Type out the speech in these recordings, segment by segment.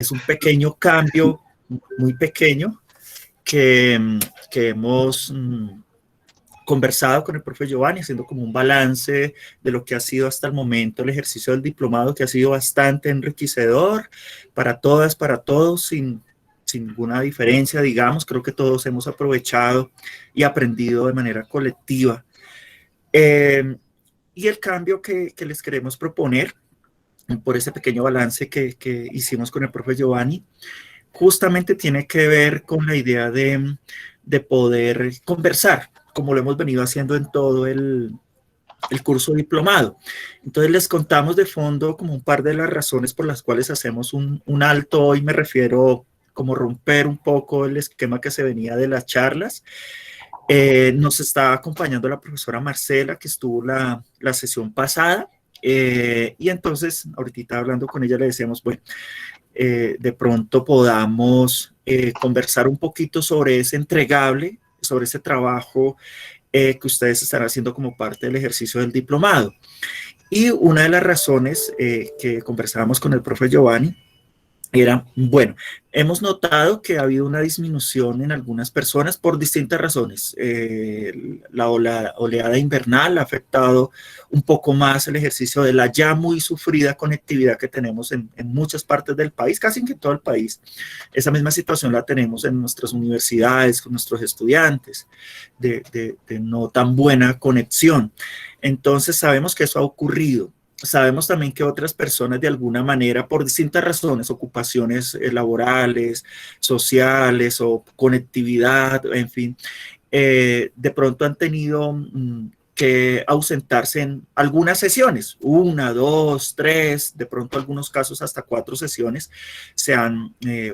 Es un pequeño cambio, muy pequeño, que hemos conversado con el profe Giovanni, haciendo como un balance de lo que ha sido hasta el momento el ejercicio del diplomado, que ha sido bastante enriquecedor para todas, para todos, sin ninguna diferencia, digamos. Creo que todos hemos aprovechado y aprendido de manera colectiva. Y el cambio que les queremos proponer, por ese pequeño balance que hicimos con el profe Giovanni, justamente tiene que ver con la idea de poder conversar, como lo hemos venido haciendo en todo el curso diplomado. Entonces les contamos de fondo como un par de las razones por las cuales hacemos un alto hoy. Me refiero como romper un poco el esquema que se venía de las charlas. Nos está acompañando la profesora Marcela, que estuvo la sesión pasada, y entonces ahorita hablando con ella le decíamos, bueno, de pronto podamos conversar un poquito sobre ese entregable, sobre ese trabajo que ustedes están haciendo como parte del ejercicio del diplomado. Y una de las razones que conversábamos con el profe Giovanni era, bueno, hemos notado que ha habido una disminución en algunas personas por distintas razones. La oleada invernal ha afectado un poco más el ejercicio de la ya muy sufrida conectividad que tenemos en muchas partes del país, casi en todo el país. Esa misma situación la tenemos en nuestras universidades, con nuestros estudiantes, de no tan buena conexión. Entonces sabemos que eso ha ocurrido. Sabemos también que otras personas de alguna manera, por distintas razones, ocupaciones laborales, sociales o conectividad, en fin, de pronto han tenido que ausentarse en algunas sesiones, 1, 2, 3, de pronto algunos casos hasta 4 sesiones,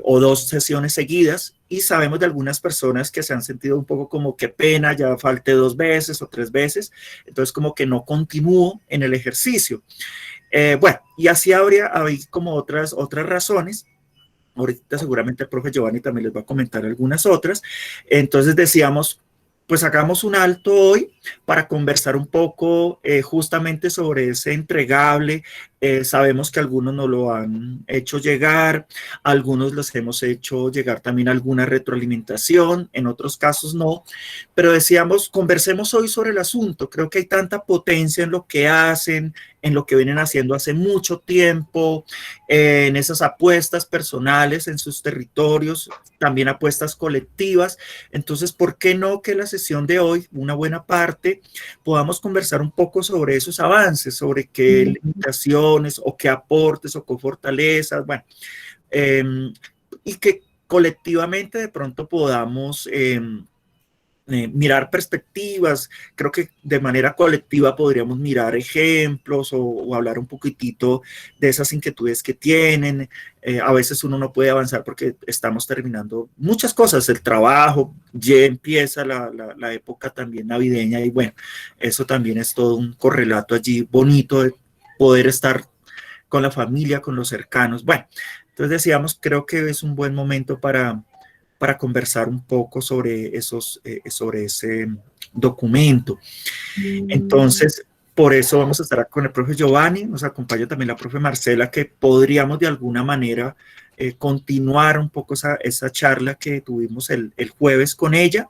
o 2 sesiones seguidas, y sabemos de algunas personas que se han sentido un poco como que pena, ya falté 2 veces o 3 veces, entonces como que no continúo en el ejercicio. Bueno, y así habría como otras razones. Ahorita seguramente el profe Giovanni también les va a comentar algunas otras. Entonces decíamos, pues hagamos un alto hoy para conversar un poco justamente sobre ese entregable. Sabemos que algunos nos lo han hecho llegar, algunos les hemos hecho llegar también alguna retroalimentación, en otros casos no, pero decíamos, conversemos hoy sobre el asunto. Creo que hay tanta potencia en lo que hacen, en lo que vienen haciendo hace mucho tiempo, en esas apuestas personales en sus territorios, también apuestas colectivas. Entonces, ¿por qué no que la sesión de hoy, una buena parte, podamos conversar un poco sobre esos avances, sobre qué limitaciones o qué aportes o qué fortalezas, bueno, y que colectivamente de pronto podamos mirar perspectivas. Creo que de manera colectiva podríamos mirar ejemplos o hablar un poquitito de esas inquietudes que tienen. A veces uno no puede avanzar porque estamos terminando muchas cosas, el trabajo, ya empieza la época también navideña y bueno, eso también es todo un correlato allí bonito de poder estar con la familia, con los cercanos. Bueno, entonces decíamos, creo que es un buen momento para conversar un poco sobre sobre ese documento. Entonces, por eso vamos a estar con el profe Giovanni, nos acompaña también la profe Marcela, que podríamos de alguna manera continuar un poco esa charla que tuvimos el jueves con ella.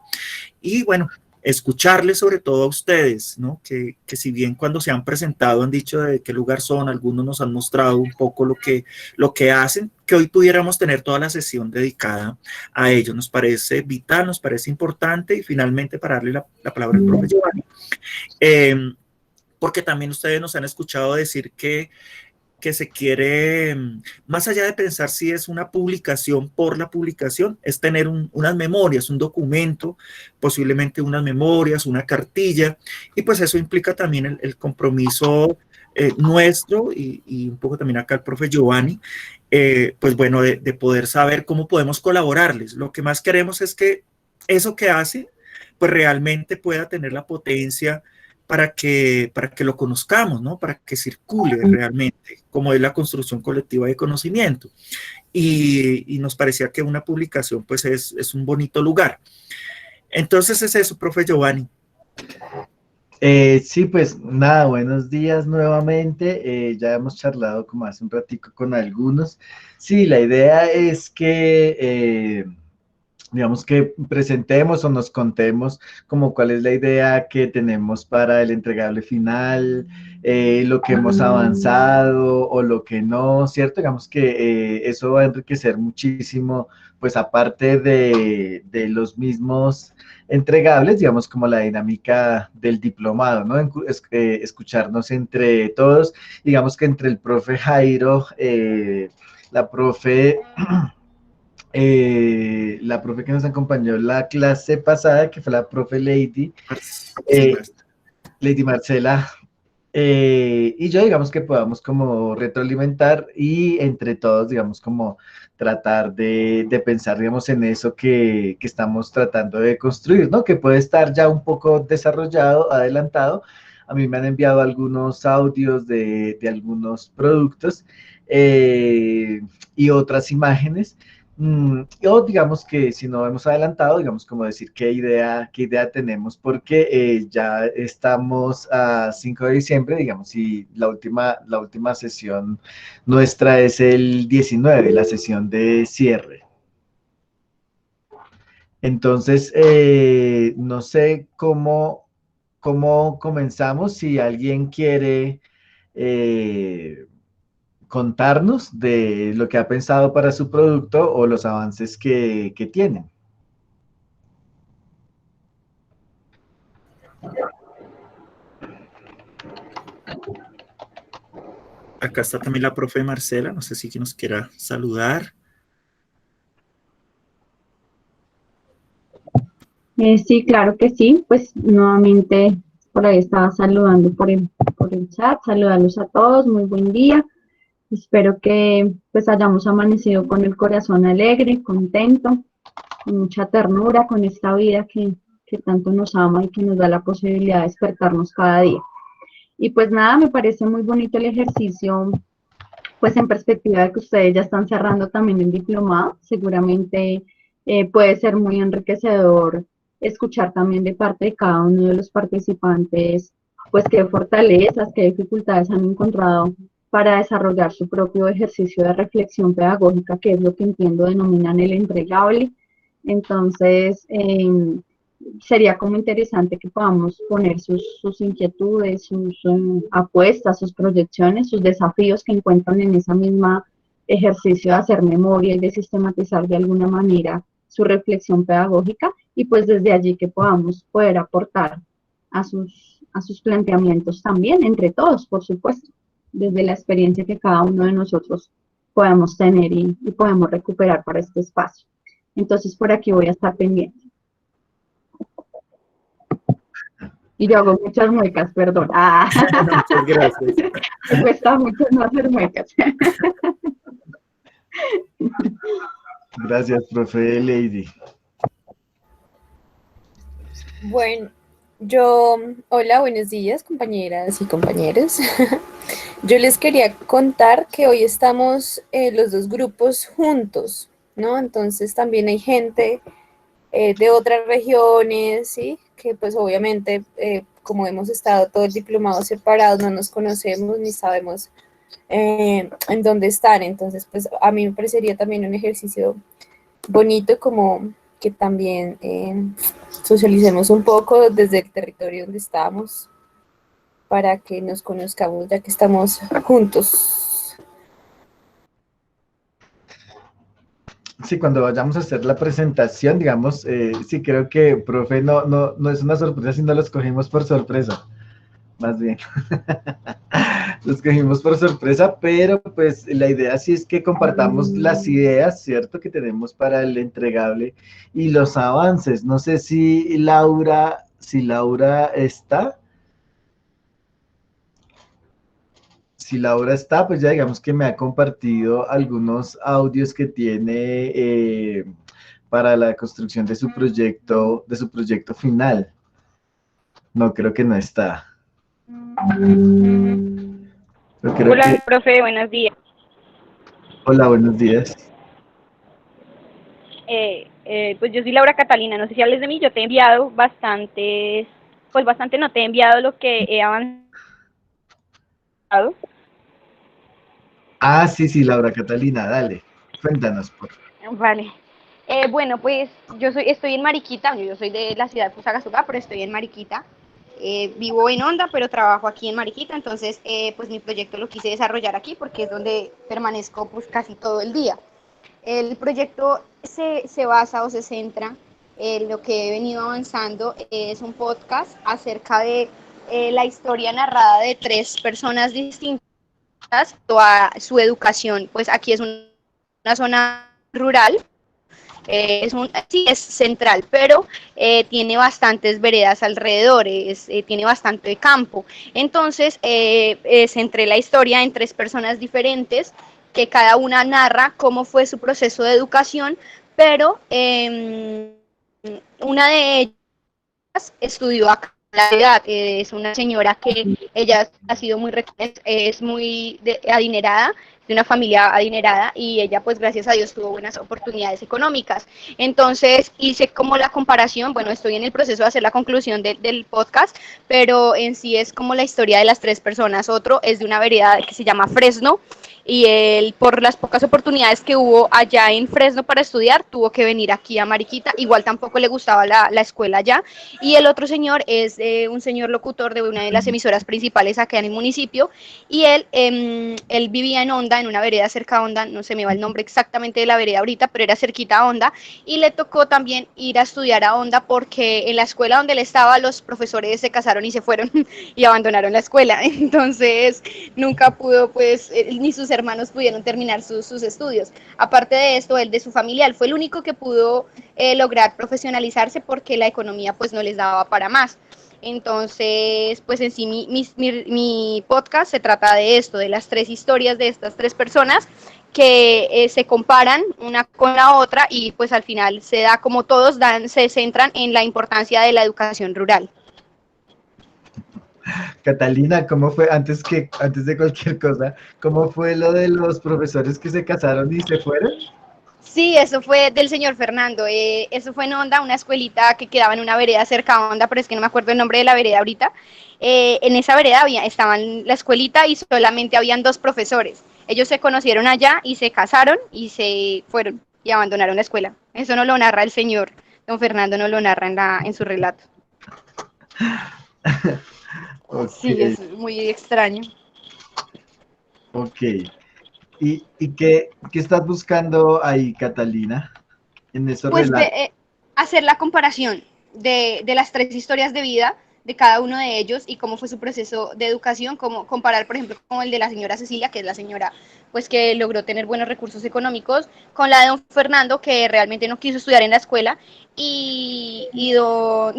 Y bueno, escucharles sobre todo a ustedes, ¿no? Que si bien cuando se han presentado han dicho de qué lugar son, algunos nos han mostrado un poco lo que hacen, que hoy pudiéramos tener toda la sesión dedicada a ello. Nos parece vital, nos parece importante y finalmente para darle la palabra al profe Giovanni, porque también ustedes nos han escuchado decir que se quiere, más allá de pensar si es una publicación por la publicación, es tener unas memorias, un documento, posiblemente unas memorias, una cartilla, y pues eso implica también el compromiso nuestro y un poco también acá el profe Giovanni, pues bueno, de poder saber cómo podemos colaborarles. Lo que más queremos es que eso que hace, pues realmente pueda tener la potencia para que lo conozcamos, ¿no? Para que circule realmente, como es la construcción colectiva de conocimiento. Y nos parecía que una publicación, pues, es un bonito lugar. Entonces es eso, profe Giovanni. Sí, pues nada, buenos días nuevamente. Ya hemos charlado como hace un ratico con algunos. Sí, la idea es que, digamos que presentemos o nos contemos como cuál es la idea que tenemos para el entregable final, lo que hemos avanzado o lo que no, ¿cierto? Digamos que eso va a enriquecer muchísimo, pues aparte de los mismos entregables, digamos, como la dinámica del diplomado, ¿no? Escucharnos entre todos, digamos que entre el profe Jairo, la profe, la profe que nos acompañó la clase pasada, que fue la profe Lady, Sí, eh, Lady Marcela, y yo, digamos que podamos como retroalimentar y entre todos, digamos, como tratar de pensar, digamos, en eso que estamos tratando de construir, ¿no? Que puede estar ya un poco desarrollado, adelantado. A mí me han enviado algunos audios de algunos productos y otras imágenes. O digamos que si no hemos adelantado, digamos como decir qué idea tenemos, porque ya estamos a 5 de diciembre, digamos, y la última sesión nuestra es el 19, la sesión de cierre. Entonces, no sé cómo comenzamos, si alguien quiere contarnos de lo que ha pensado para su producto o los avances que tienen. acá está también la profe Marcela, no sé si nos quiera saludar. Sí, claro que sí. Pues nuevamente por ahí estaba saludando por el chat. Saludarlos a todos. Muy buen día. Espero que pues hayamos amanecido con el corazón alegre, contento, con mucha ternura, con esta vida que tanto nos ama y que nos da la posibilidad de despertarnos cada día. Y pues nada, me parece muy bonito el ejercicio, pues en perspectiva de que ustedes ya están cerrando también el diplomado. Seguramente puede ser muy enriquecedor escuchar también de parte de cada uno de los participantes, pues qué fortalezas, qué dificultades han encontrado para desarrollar su propio ejercicio de reflexión pedagógica, que es lo que entiendo denominan el entregable. Entonces, sería como interesante que podamos poner sus inquietudes, sus apuestas, sus proyecciones, sus desafíos que encuentran en esa misma ejercicio de hacer memoria y de sistematizar de alguna manera su reflexión pedagógica, y pues desde allí que podamos poder aportar a sus planteamientos también, entre todos, por supuesto, desde la experiencia que cada uno de nosotros podemos tener y podemos recuperar para este espacio. Entonces, por aquí voy a estar pendiente. Y yo hago muchas muecas, perdón. Muchas gracias. Me cuesta mucho no hacer muecas. Gracias, profe Lady. Bueno, hola, buenos días, compañeras y compañeros. Yo les quería contar que hoy estamos los dos grupos juntos, ¿no? Entonces también hay gente de otras regiones, ¿sí? Que pues obviamente, como hemos estado todo el diplomado separados, no nos conocemos ni sabemos en dónde están. Entonces, pues a mí me parecería también un ejercicio bonito como que también socialicemos un poco desde el territorio donde estamos para que nos conozcamos ya que estamos juntos. Sí, cuando vayamos a hacer la presentación, digamos, sí creo que, profe, no es una sorpresa si no los cogimos por sorpresa, más bien. Los cogimos por sorpresa, pero pues la idea sí es que compartamos las ideas, ¿cierto? Que tenemos para el entregable y los avances. No sé si Laura está. Si Laura está, pues ya digamos que me ha compartido algunos audios que tiene para la construcción de su proyecto final. No, creo que no está. Pero creo que... Hola, profe, buenos días. Hola, buenos días. Pues yo soy Laura Catalina, no sé si hables de mí, yo te he enviado bastantes pues bastante, no te he enviado lo que he avanzado. Ah, sí, sí, Laura Catalina, dale, cuéntanos, por favor. Vale. Bueno, pues estoy en Mariquita, yo soy de la ciudad de Fusagasugá, pero estoy en Mariquita. Vivo en Honda, pero trabajo aquí en Mariquita, entonces pues mi proyecto lo quise desarrollar aquí porque es donde permanezco pues casi todo el día. El proyecto se basa o se centra en lo que he venido avanzando, es un podcast acerca de la historia narrada de 3 personas distintas, toda su educación, pues aquí es una zona rural, sí es central, pero tiene bastantes veredas alrededor, tiene bastante campo. Entonces, centré la historia en 3 personas diferentes, que cada una narra cómo fue su proceso de educación, pero una de ellas estudió acá en la ciudad, es una señora que ella ha sido es muy adinerada, de una familia adinerada, y ella pues gracias a Dios tuvo buenas oportunidades económicas. Entonces hice como la comparación, bueno, estoy en el proceso de hacer la conclusión del podcast, pero en sí es como la historia de las 3 personas. Otro es de una vereda que se llama Fresno, y él, por las pocas oportunidades que hubo allá en Fresno para estudiar, tuvo que venir aquí a Mariquita. Igual tampoco le gustaba la escuela allá. Y el otro señor es un señor locutor de una de las emisoras principales acá en el municipio, y él vivía en Honda, en una vereda cerca a Honda, no se me va el nombre exactamente de la vereda ahorita, pero era cerquita a Honda, y le tocó también ir a estudiar a Honda porque en la escuela donde él estaba los profesores se casaron y se fueron y abandonaron la escuela. Entonces nunca pudo, pues, ni sus hermanos pudieron terminar sus estudios. Aparte de esto, él de su familia, él fue el único que pudo lograr profesionalizarse porque la economía pues no les daba para más. Entonces, pues en sí mi podcast se trata de esto, de las 3 historias de estas 3 personas que se comparan una con la otra, y pues al final se da como todos se centran en la importancia de la educación rural. Catalina, ¿cómo fue, antes de cualquier cosa, cómo fue lo de los profesores que se casaron y se fueron? Sí, eso fue del señor Fernando. Eso fue en Honda, una escuelita que quedaba en una vereda cerca a Honda, pero es que no me acuerdo el nombre de la vereda ahorita. En esa vereda estaban la escuelita y solamente habían 2 profesores. Ellos se conocieron allá y se casaron y se fueron y abandonaron la escuela. Eso no lo narra el señor don Fernando, no lo narra en su relato. Ok, Sí, es muy extraño. ok. ¿Y qué estás buscando ahí, Catalina, en esos Pues relatos? hacer la comparación de las 3 historias de vida de cada uno de ellos y cómo fue su proceso de educación, como comparar, por ejemplo, con el de la señora Cecilia, que es la señora pues que logró tener buenos recursos económicos, con la de don Fernando, que realmente no quiso estudiar en la escuela, y don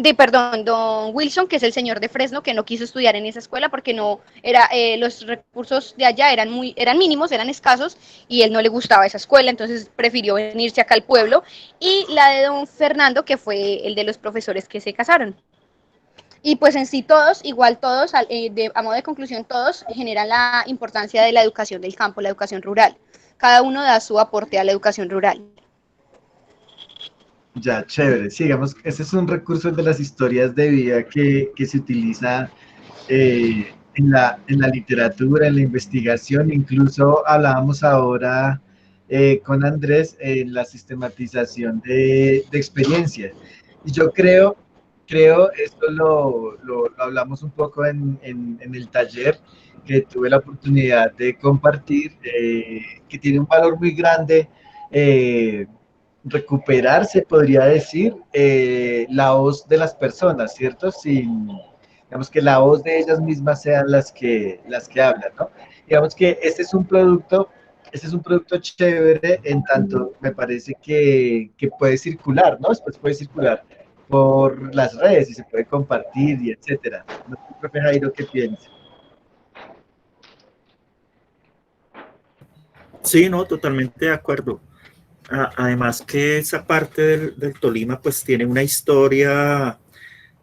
Wilson, que es el señor de Fresno, que no quiso estudiar en esa escuela porque no era, los recursos de allá eran mínimos, eran escasos, y él no le gustaba esa escuela, entonces prefirió venirse acá al pueblo, y la de don Fernando, que fue el de los profesores que se casaron. Y pues en sí todos, igual todos, a modo de conclusión, todos generan la importancia de la educación del campo, la educación rural. Cada uno da su aporte a la educación rural. Ya, chévere. Sí, digamos, ese es un recurso de las historias de vida que se utiliza en la literatura, en la investigación. Incluso hablábamos ahora con Andrés en la sistematización de experiencias. Y yo creo esto lo hablamos un poco en el taller que tuve la oportunidad de compartir, que tiene un valor muy grande. Recuperar, se podría decir, la voz de las personas, ¿cierto? Sin, digamos, que la voz de ellas mismas sean las que hablan, ¿no? Digamos que este es un producto chévere, en tanto me parece que puede circular, ¿no? Después puede circular por las redes y se puede compartir y etcétera. No sé, profe Jairo, ¿qué piensa? Sí, no, totalmente de acuerdo. Además que esa parte del Tolima pues tiene una historia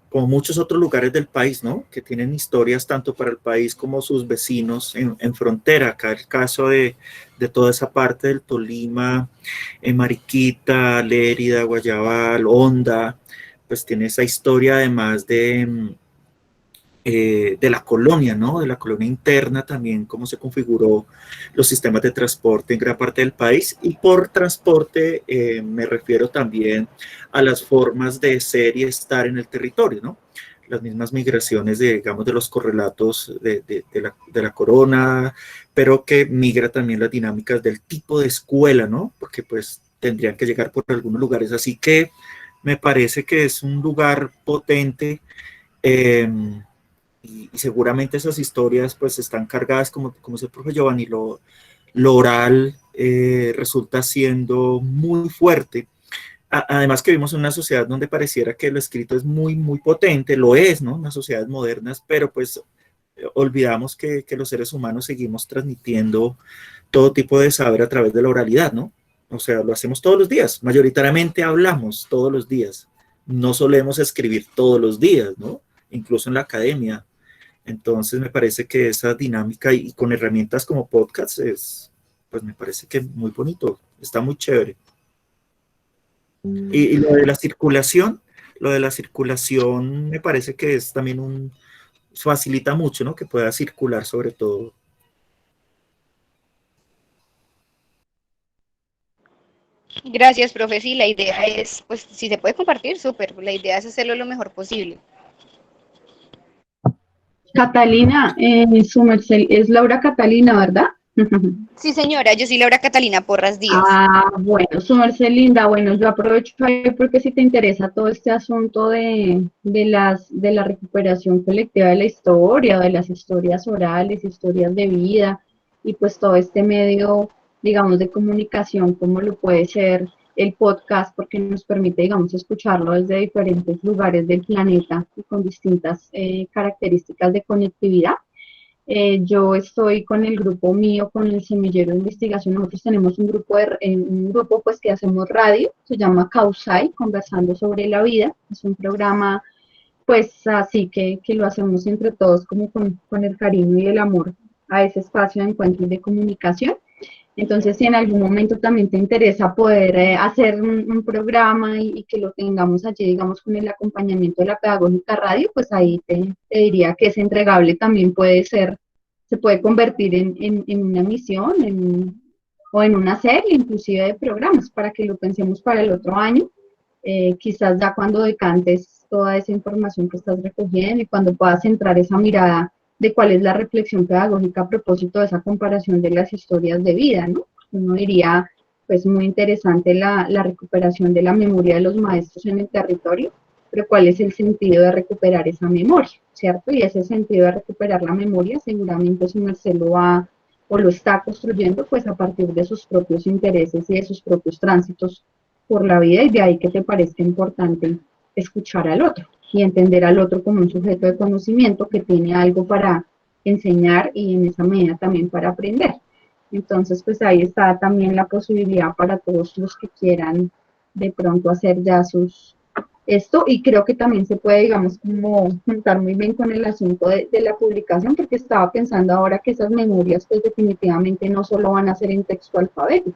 como muchos otros lugares del país, ¿no? Que tienen historias tanto para el país como sus vecinos en frontera. Acá el caso de toda esa parte del Tolima, Mariquita, Lérida, Guayabal, Honda, pues tiene esa historia además de la colonia, ¿no? De la colonia interna también, cómo se configuró los sistemas de transporte en gran parte del país. Y por transporte me refiero también a las formas de ser y estar en el territorio, ¿no? Las mismas migraciones, digamos, de los correlatos de la corona, pero que migra también las dinámicas del tipo de escuela, ¿no? Porque pues tendrían que llegar por algunos lugares. Así que me parece que es un lugar potente. Eh, y seguramente esas historias pues están cargadas, como dice el profe Giovanni, lo oral resulta siendo muy fuerte. Además que vivimos en una sociedad donde pareciera que lo escrito es muy, muy potente, lo es, ¿no? Unas sociedades modernas, pero pues olvidamos que los seres humanos seguimos transmitiendo todo tipo de saber a través de la oralidad, ¿no? O sea, lo hacemos todos los días, mayoritariamente hablamos todos los días, no solemos escribir todos los días, ¿no? Incluso en la academia. Entonces me parece que esa dinámica y con herramientas como podcast es, pues me parece que muy bonito, está muy chévere. Y lo de la circulación me parece que es también facilita mucho, ¿no? Que pueda circular sobre todo. Gracias, profe. Sí, la idea es, pues, si se puede compartir, súper. La idea es hacerlo lo mejor posible. Catalina, su merced es Laura Catalina, ¿verdad? Sí, señora, yo soy Laura Catalina Porras Díaz. Ah, bueno, su merced linda. Bueno, yo aprovecho ahí porque si te interesa todo este asunto de la recuperación colectiva de la historia, de las historias orales, historias de vida, y pues todo este medio, digamos, de comunicación, como lo puede ser el podcast, porque nos permite, digamos, escucharlo desde diferentes lugares del planeta y con distintas características de conectividad. Yo estoy con el grupo mío, con el Semillero de Investigación. Nosotros tenemos un grupo pues que hacemos radio, se llama Causai, Conversando sobre la Vida. Es un programa pues así que lo hacemos entre todos como con el cariño y el amor a ese espacio de encuentro y de comunicación. Entonces, si en algún momento también te interesa poder hacer un programa y que lo tengamos allí, digamos, con el acompañamiento de la Pedagógica Radio, pues ahí te diría que ese entregable también puede ser, se puede convertir en una misión o en una serie, inclusive de programas, para que lo pensemos para el otro año. Quizás ya cuando decantes toda esa información que estás recogiendo y cuando puedas centrar esa mirada de cuál es la reflexión pedagógica a propósito de esa comparación de las historias de vida, ¿no? Uno diría, pues muy interesante la recuperación de la memoria de los maestros en el territorio, pero cuál es el sentido de recuperar esa memoria, ¿cierto? Y ese sentido de recuperar la memoria seguramente su merced lo va o lo está construyendo pues a partir de sus propios intereses y de sus propios tránsitos por la vida y de ahí que te parezca importante escuchar al otro y entender al otro como un sujeto de conocimiento que tiene algo para enseñar y en esa medida también para aprender. Entonces, pues ahí está también la posibilidad para todos los que quieran de pronto hacer ya esto y creo que también se puede, digamos, como juntar muy bien con el asunto de la publicación porque estaba pensando ahora que esas memorias pues definitivamente no solo van a ser en texto alfabético,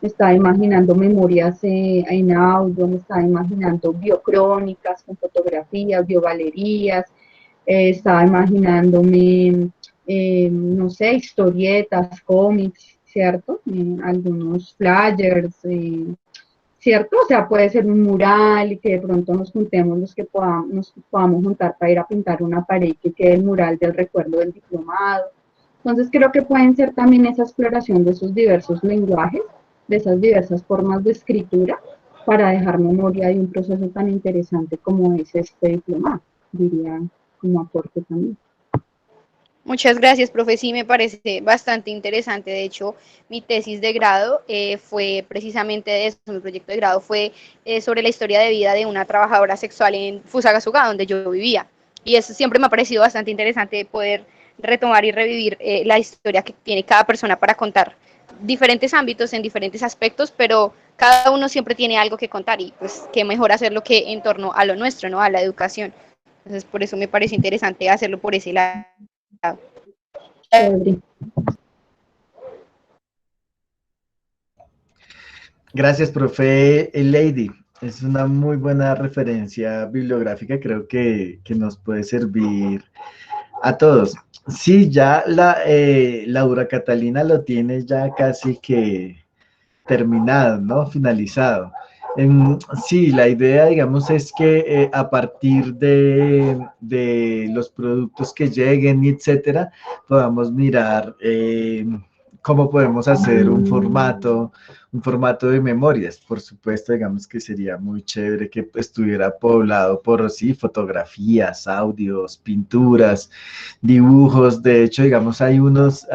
me estaba imaginando memorias en audio, me estaba imaginando biocrónicas con fotografías, biogalerías, estaba imaginándome, no sé, historietas, cómics, ¿cierto? Algunos flyers, ¿cierto? O sea, puede ser un mural y que de pronto nos juntemos los que nos podamos juntar para ir a pintar una pared que quede el mural del recuerdo del diplomado. Entonces creo que pueden ser también esa exploración de esos diversos lenguajes, de esas diversas formas de escritura, para dejar memoria de un proceso tan interesante como es este diplomado, diría como aporte también. Muchas gracias, profe. Sí, me parece bastante interesante. De hecho, mi tesis de grado fue precisamente de eso. Mi proyecto de grado fue sobre la historia de vida de una trabajadora sexual en Fusagasugá, donde yo vivía. Y eso siempre me ha parecido bastante interesante poder retomar y revivir la historia que tiene cada persona para contar. Diferentes ámbitos en diferentes aspectos, pero cada uno siempre tiene algo que contar y pues qué mejor hacerlo que en torno a lo nuestro, ¿no? A la educación. Entonces, por eso me parece interesante hacerlo por ese lado. Chévere. Gracias, profe Lady. Es una muy buena referencia bibliográfica, creo que nos puede servir a todos. Sí, ya Laura Catalina lo tiene ya casi que terminado, ¿no? Finalizado. Sí, la idea, digamos, es que a partir de los productos que lleguen, etcétera, podamos mirar cómo podemos hacer un formato de memorias. Por supuesto, digamos que sería muy chévere que estuviera poblado por, sí, fotografías, audios, pinturas, dibujos. De hecho, digamos, hay unos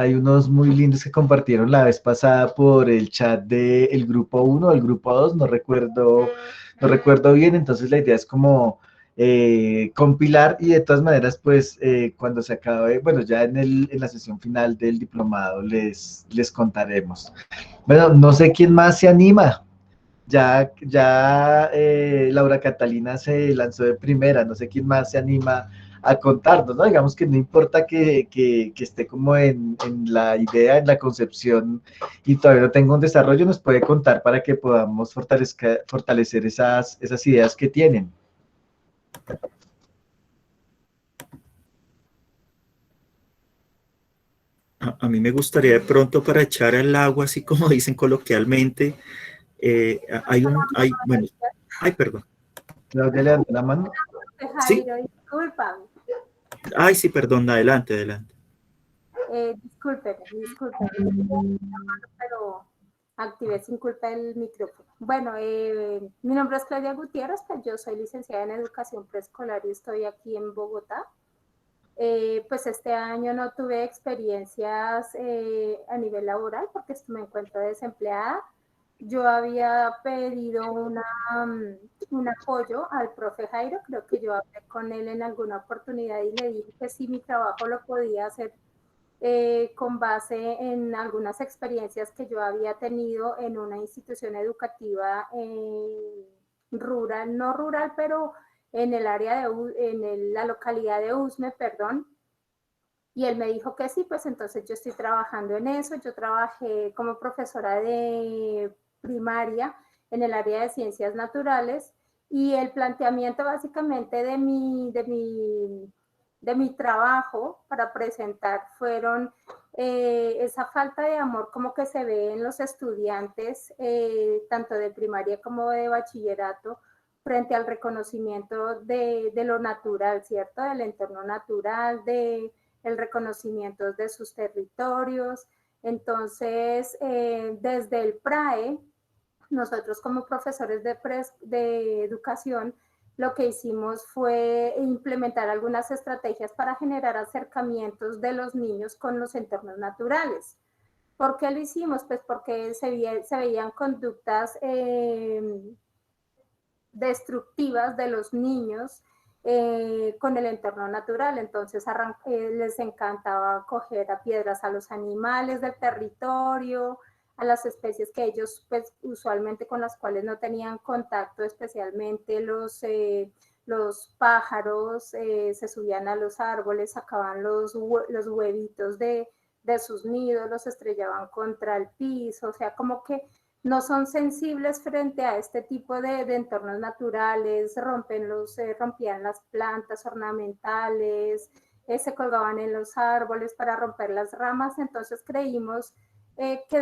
muy lindos que compartieron la vez pasada por el chat del grupo uno, el grupo 2, no recuerdo bien. Entonces la idea es como compilar, y de todas maneras, pues cuando se acabe, bueno, ya en la sesión final del diplomado les contaremos. Bueno, no sé quién más se anima. Laura Catalina se lanzó de primera, no sé quién más se anima a contarnos, ¿no? Digamos que no importa que esté como en la idea, en la concepción, y todavía no tenga un desarrollo, nos puede contar para que podamos fortalecer esas ideas que tienen. A mí me gustaría de pronto para echar al agua, así como dicen coloquialmente, bueno, ay, perdón. Claudia levantó la mano. Sí, Jairo, discúlpame, ay, sí, perdón, adelante, adelante. discúlpeme, pero activé sin culpa el micrófono. Bueno, mi nombre es Claudia Gutiérrez, pues yo soy licenciada en Educación Preescolar y estoy aquí en Bogotá. Pues este año no tuve experiencias a nivel laboral porque me encuentro desempleada. Yo había pedido un apoyo al profe Jairo, creo que yo hablé con él en alguna oportunidad y le dije que sí, mi trabajo lo podía hacer con base en algunas experiencias que yo había tenido en una institución educativa rural, no rural, pero en el área la localidad de Usme, perdón. Y él me dijo que sí, pues entonces yo estoy trabajando en eso. Yo trabajé como profesora de primaria en el área de ciencias naturales y el planteamiento básicamente de mi trabajo para presentar fueron esa falta de amor como que se ve en los estudiantes, tanto de primaria como de bachillerato, frente al reconocimiento de lo natural, ¿cierto? Del entorno natural, el reconocimiento de sus territorios. Entonces, desde el PRAE, nosotros como profesores de educación, lo que hicimos fue implementar algunas estrategias para generar acercamientos de los niños con los entornos naturales. ¿Por qué lo hicimos? Pues porque se veían conductas destructivas de los niños con el entorno natural. Entonces les encantaba coger a piedras a los animales del territorio, a las especies que ellos pues usualmente con las cuales no tenían contacto, especialmente los pájaros, se subían a los árboles, sacaban los huevitos de sus nidos, los estrellaban contra el piso, o sea, como que no son sensibles frente a este tipo de entornos naturales, rompían las plantas ornamentales, se colgaban en los árboles para romper las ramas. Entonces creímos que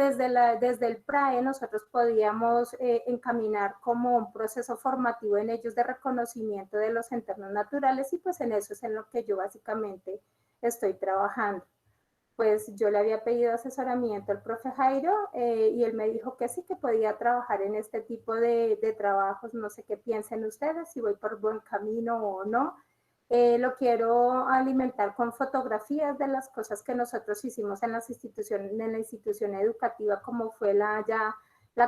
desde el PRAE nosotros podíamos encaminar como un proceso formativo en ellos de reconocimiento de los entornos naturales, y pues en eso es en lo que yo básicamente estoy trabajando. Pues yo le había pedido asesoramiento al profe Jairo y él me dijo que sí, que podía trabajar en este tipo de trabajos. No sé qué piensen ustedes, si voy por buen camino o no. Lo quiero alimentar con fotografías de las cosas que nosotros hicimos en la institución educativa, como fue la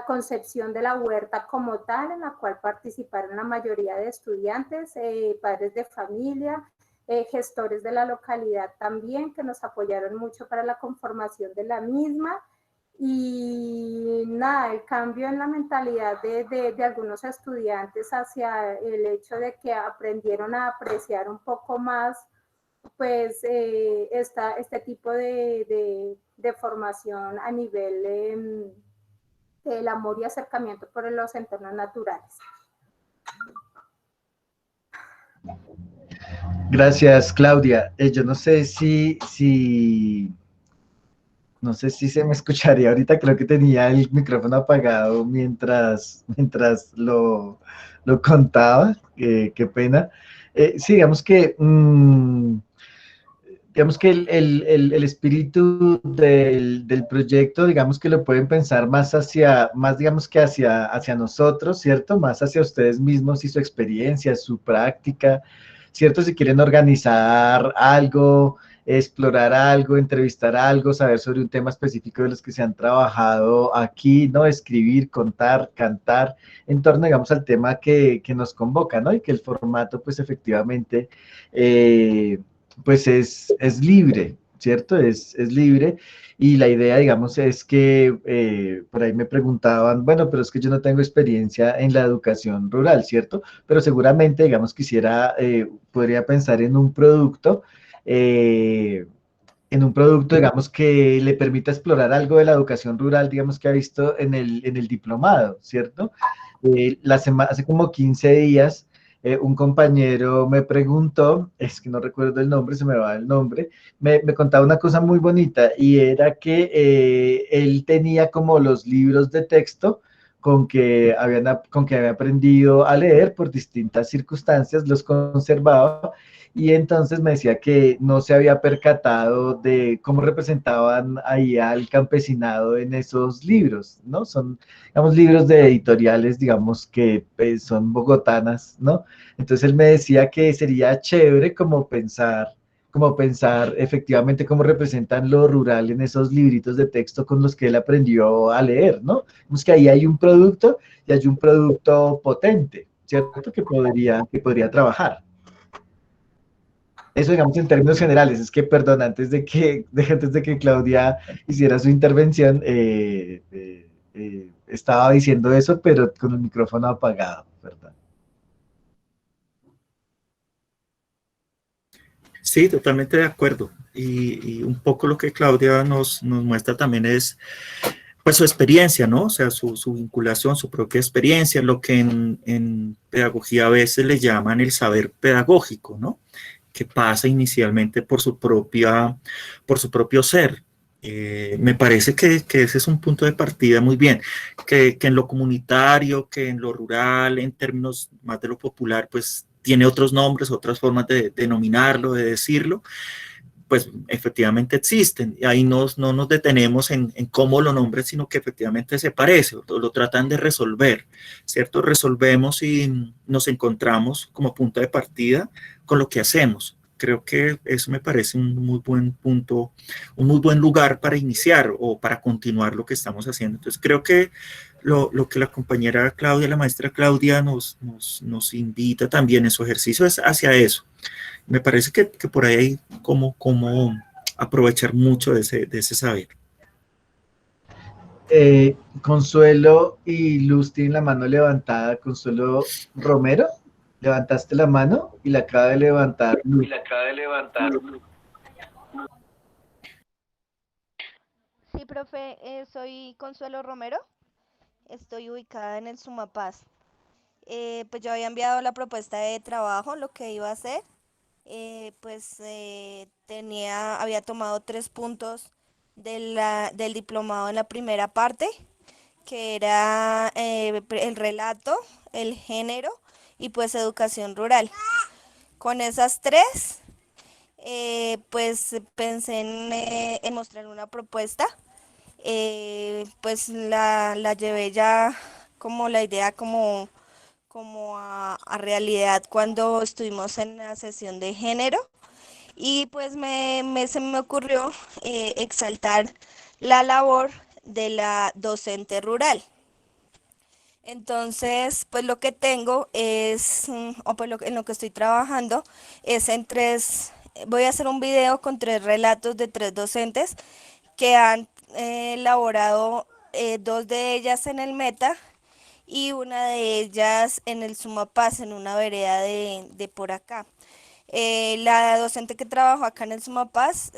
concepción de la huerta como tal, en la cual participaron la mayoría de estudiantes, padres de familia, gestores de la localidad también, que nos apoyaron mucho para la conformación de la misma. Y nada, el cambio en la mentalidad de algunos estudiantes hacia el hecho de que aprendieron a apreciar un poco más pues este tipo de formación a nivel del amor y acercamiento por los entornos naturales. Gracias, Claudia. Yo no sé si se me escucharía ahorita, creo que tenía el micrófono apagado mientras lo contaba, qué pena. Sí, digamos que el espíritu del proyecto, digamos que lo pueden pensar más digamos que hacia nosotros, ¿cierto? Más hacia ustedes mismos y su experiencia, su práctica, ¿cierto? Si quieren organizar algo, explorar algo, entrevistar algo, saber sobre un tema específico de los que se han trabajado aquí, ¿no? Escribir, contar, cantar, en torno, digamos, al tema que nos convoca, ¿no? Y que el formato, pues, efectivamente, pues es libre, ¿cierto? Es libre. Y la idea, digamos, es que por ahí me preguntaban, bueno, pero es que yo no tengo experiencia en la educación rural, ¿cierto? Pero seguramente, digamos, podría pensar en un producto, digamos, que le permita explorar algo de la educación rural, digamos, que ha visto en el diplomado, ¿cierto? Hace como 15 días, un compañero me preguntó, es que no recuerdo el nombre, se me va el nombre, me contaba una cosa muy bonita y era que él tenía como los libros de texto con que había aprendido a leer por distintas circunstancias, los conservaba y entonces me decía que no se había percatado de cómo representaban ahí al campesinado en esos libros, ¿no? Son, digamos, libros de editoriales, digamos, que son bogotanas, ¿no? Entonces él me decía que sería chévere como pensar efectivamente cómo representan lo rural en esos libritos de texto con los que él aprendió a leer, ¿no? Pues que ahí hay un producto y hay un producto potente, ¿cierto? Que podría trabajar. Eso, digamos, en términos generales, es que, perdón, antes de que Claudia hiciera su intervención, estaba diciendo eso, pero con el micrófono apagado, ¿verdad? Sí, totalmente de acuerdo. Y un poco lo que Claudia nos muestra también es pues su experiencia, ¿no? O sea, su vinculación, su propia experiencia, lo que en pedagogía a veces le llaman el saber pedagógico, ¿no? Que pasa inicialmente por su propio ser. Me parece que ese es un punto de partida muy bien, que en lo comunitario, que en lo rural, en términos más de lo popular, pues tiene otros nombres, otras formas de denominarlo, de decirlo, pues efectivamente existen. Y ahí no nos detenemos en cómo lo nombren, sino que efectivamente se parece, lo tratan de resolver, ¿cierto? Resolvemos y nos encontramos como punto de partida con lo que hacemos. Creo que eso me parece un muy buen punto, un muy buen lugar para iniciar o para continuar lo que estamos haciendo. Entonces creo que lo que la compañera Claudia, la maestra Claudia nos invita también en su ejercicio es hacia eso. Me parece que por ahí hay como aprovechar mucho de ese saber. Consuelo y Luz tienen la mano levantada. Consuelo Romero, levantaste la mano y la acaba de levantar Luz. Sí, profe, soy Consuelo Romero, estoy ubicada en el Sumapaz. Pues yo había enviado la propuesta de trabajo, lo que iba a hacer. Había tomado 3 puntos del diplomado en la primera parte, que era el relato, el género y pues educación rural. Con esas tres, pues pensé en mostrar una propuesta. Pues la llevé ya como la idea como a realidad cuando estuvimos en la sesión de género y pues se me ocurrió exaltar la labor de la docente rural. Entonces, pues lo que tengo es, o pues en lo que estoy trabajando, es voy a hacer un video con 3 relatos de 3 docentes que han elaborado 2 de ellas en el Meta y una de ellas en el Sumapaz, en una vereda de por acá. La docente que trabajó acá en el Sumapaz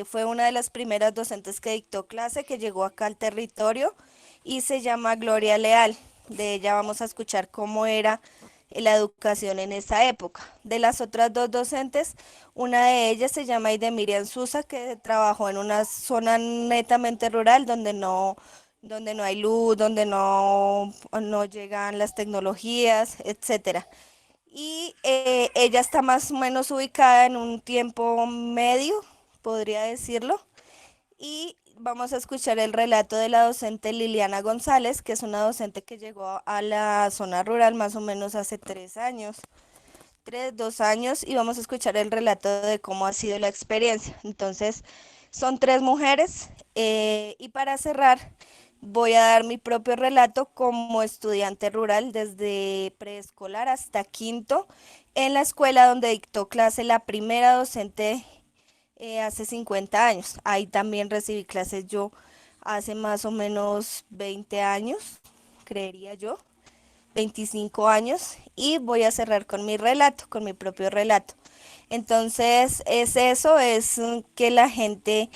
fue una de las primeras docentes que dictó clase, que llegó acá al territorio y se llama Gloria Leal. De ella vamos a escuchar cómo era la educación en esa época. De las otras dos docentes, una de ellas se llama Miriam Susa, que trabajó en una zona netamente rural donde no hay luz, donde no llegan las tecnologías, etcétera. Y ella está más o menos ubicada en un tiempo medio, podría decirlo. Y vamos a escuchar el relato de la docente Liliana González, que es una docente que llegó a la zona rural más o menos hace 3 años, 2 años, y vamos a escuchar el relato de cómo ha sido la experiencia. Entonces, son 3 mujeres, y para cerrar, voy a dar mi propio relato como estudiante rural desde preescolar hasta quinto, en la escuela donde dictó clase la primera docente hace 50 años. Ahí también recibí clases yo hace más o menos 20 años, creería yo, 25 años, y voy a cerrar con mi relato, con mi propio relato. Entonces, es eso, es que la gente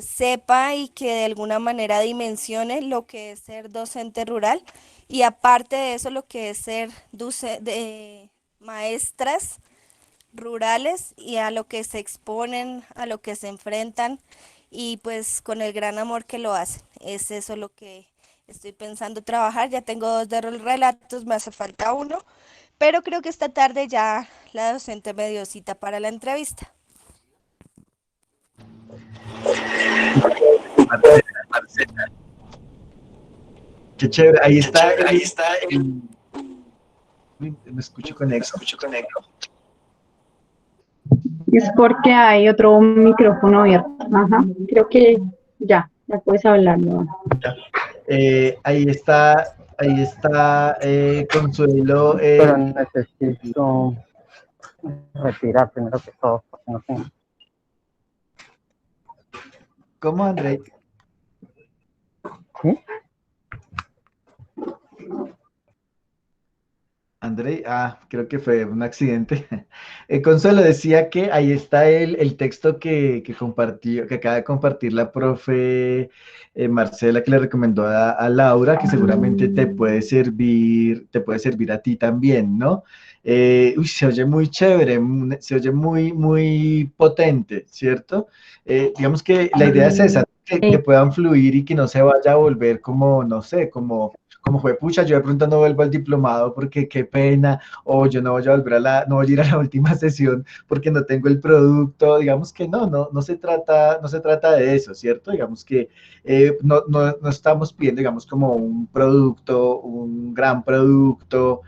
sepa y que de alguna manera dimensione lo que es ser docente rural y aparte de eso lo que es ser maestras rurales y a lo que se exponen, a lo que se enfrentan y pues con el gran amor que lo hacen. Es eso lo que estoy pensando trabajar. Ya tengo 2 de los relatos, me hace falta uno, pero creo que esta tarde ya la docente me dio cita para la entrevista. Qué chévere, ahí está, me escucho con eco. Es porque hay otro micrófono abierto. Ajá, creo que ya puedes hablar, ¿no? Ahí está Consuelo. Pero necesito retirar primero que todo, porque no tengo. ¿Cómo, André? ¿Sí? André, creo que fue un accidente. Consuelo decía que ahí está el texto que compartió, que acaba de compartir la profe Marcela, que le recomendó a Laura, que seguramente te puede servir a ti también, ¿no? Se oye muy chévere, se oye muy, muy potente, ¿cierto? Digamos que la idea es esa, que puedan fluir y que no se vaya a volver como, no sé, como fue, pucha, yo de pronto no vuelvo al diplomado porque qué pena, o yo no voy a volver no voy a ir a la última sesión porque no tengo el producto. Digamos que no se trata de eso, ¿cierto? Digamos que no estamos pidiendo, digamos, como un producto, un gran producto,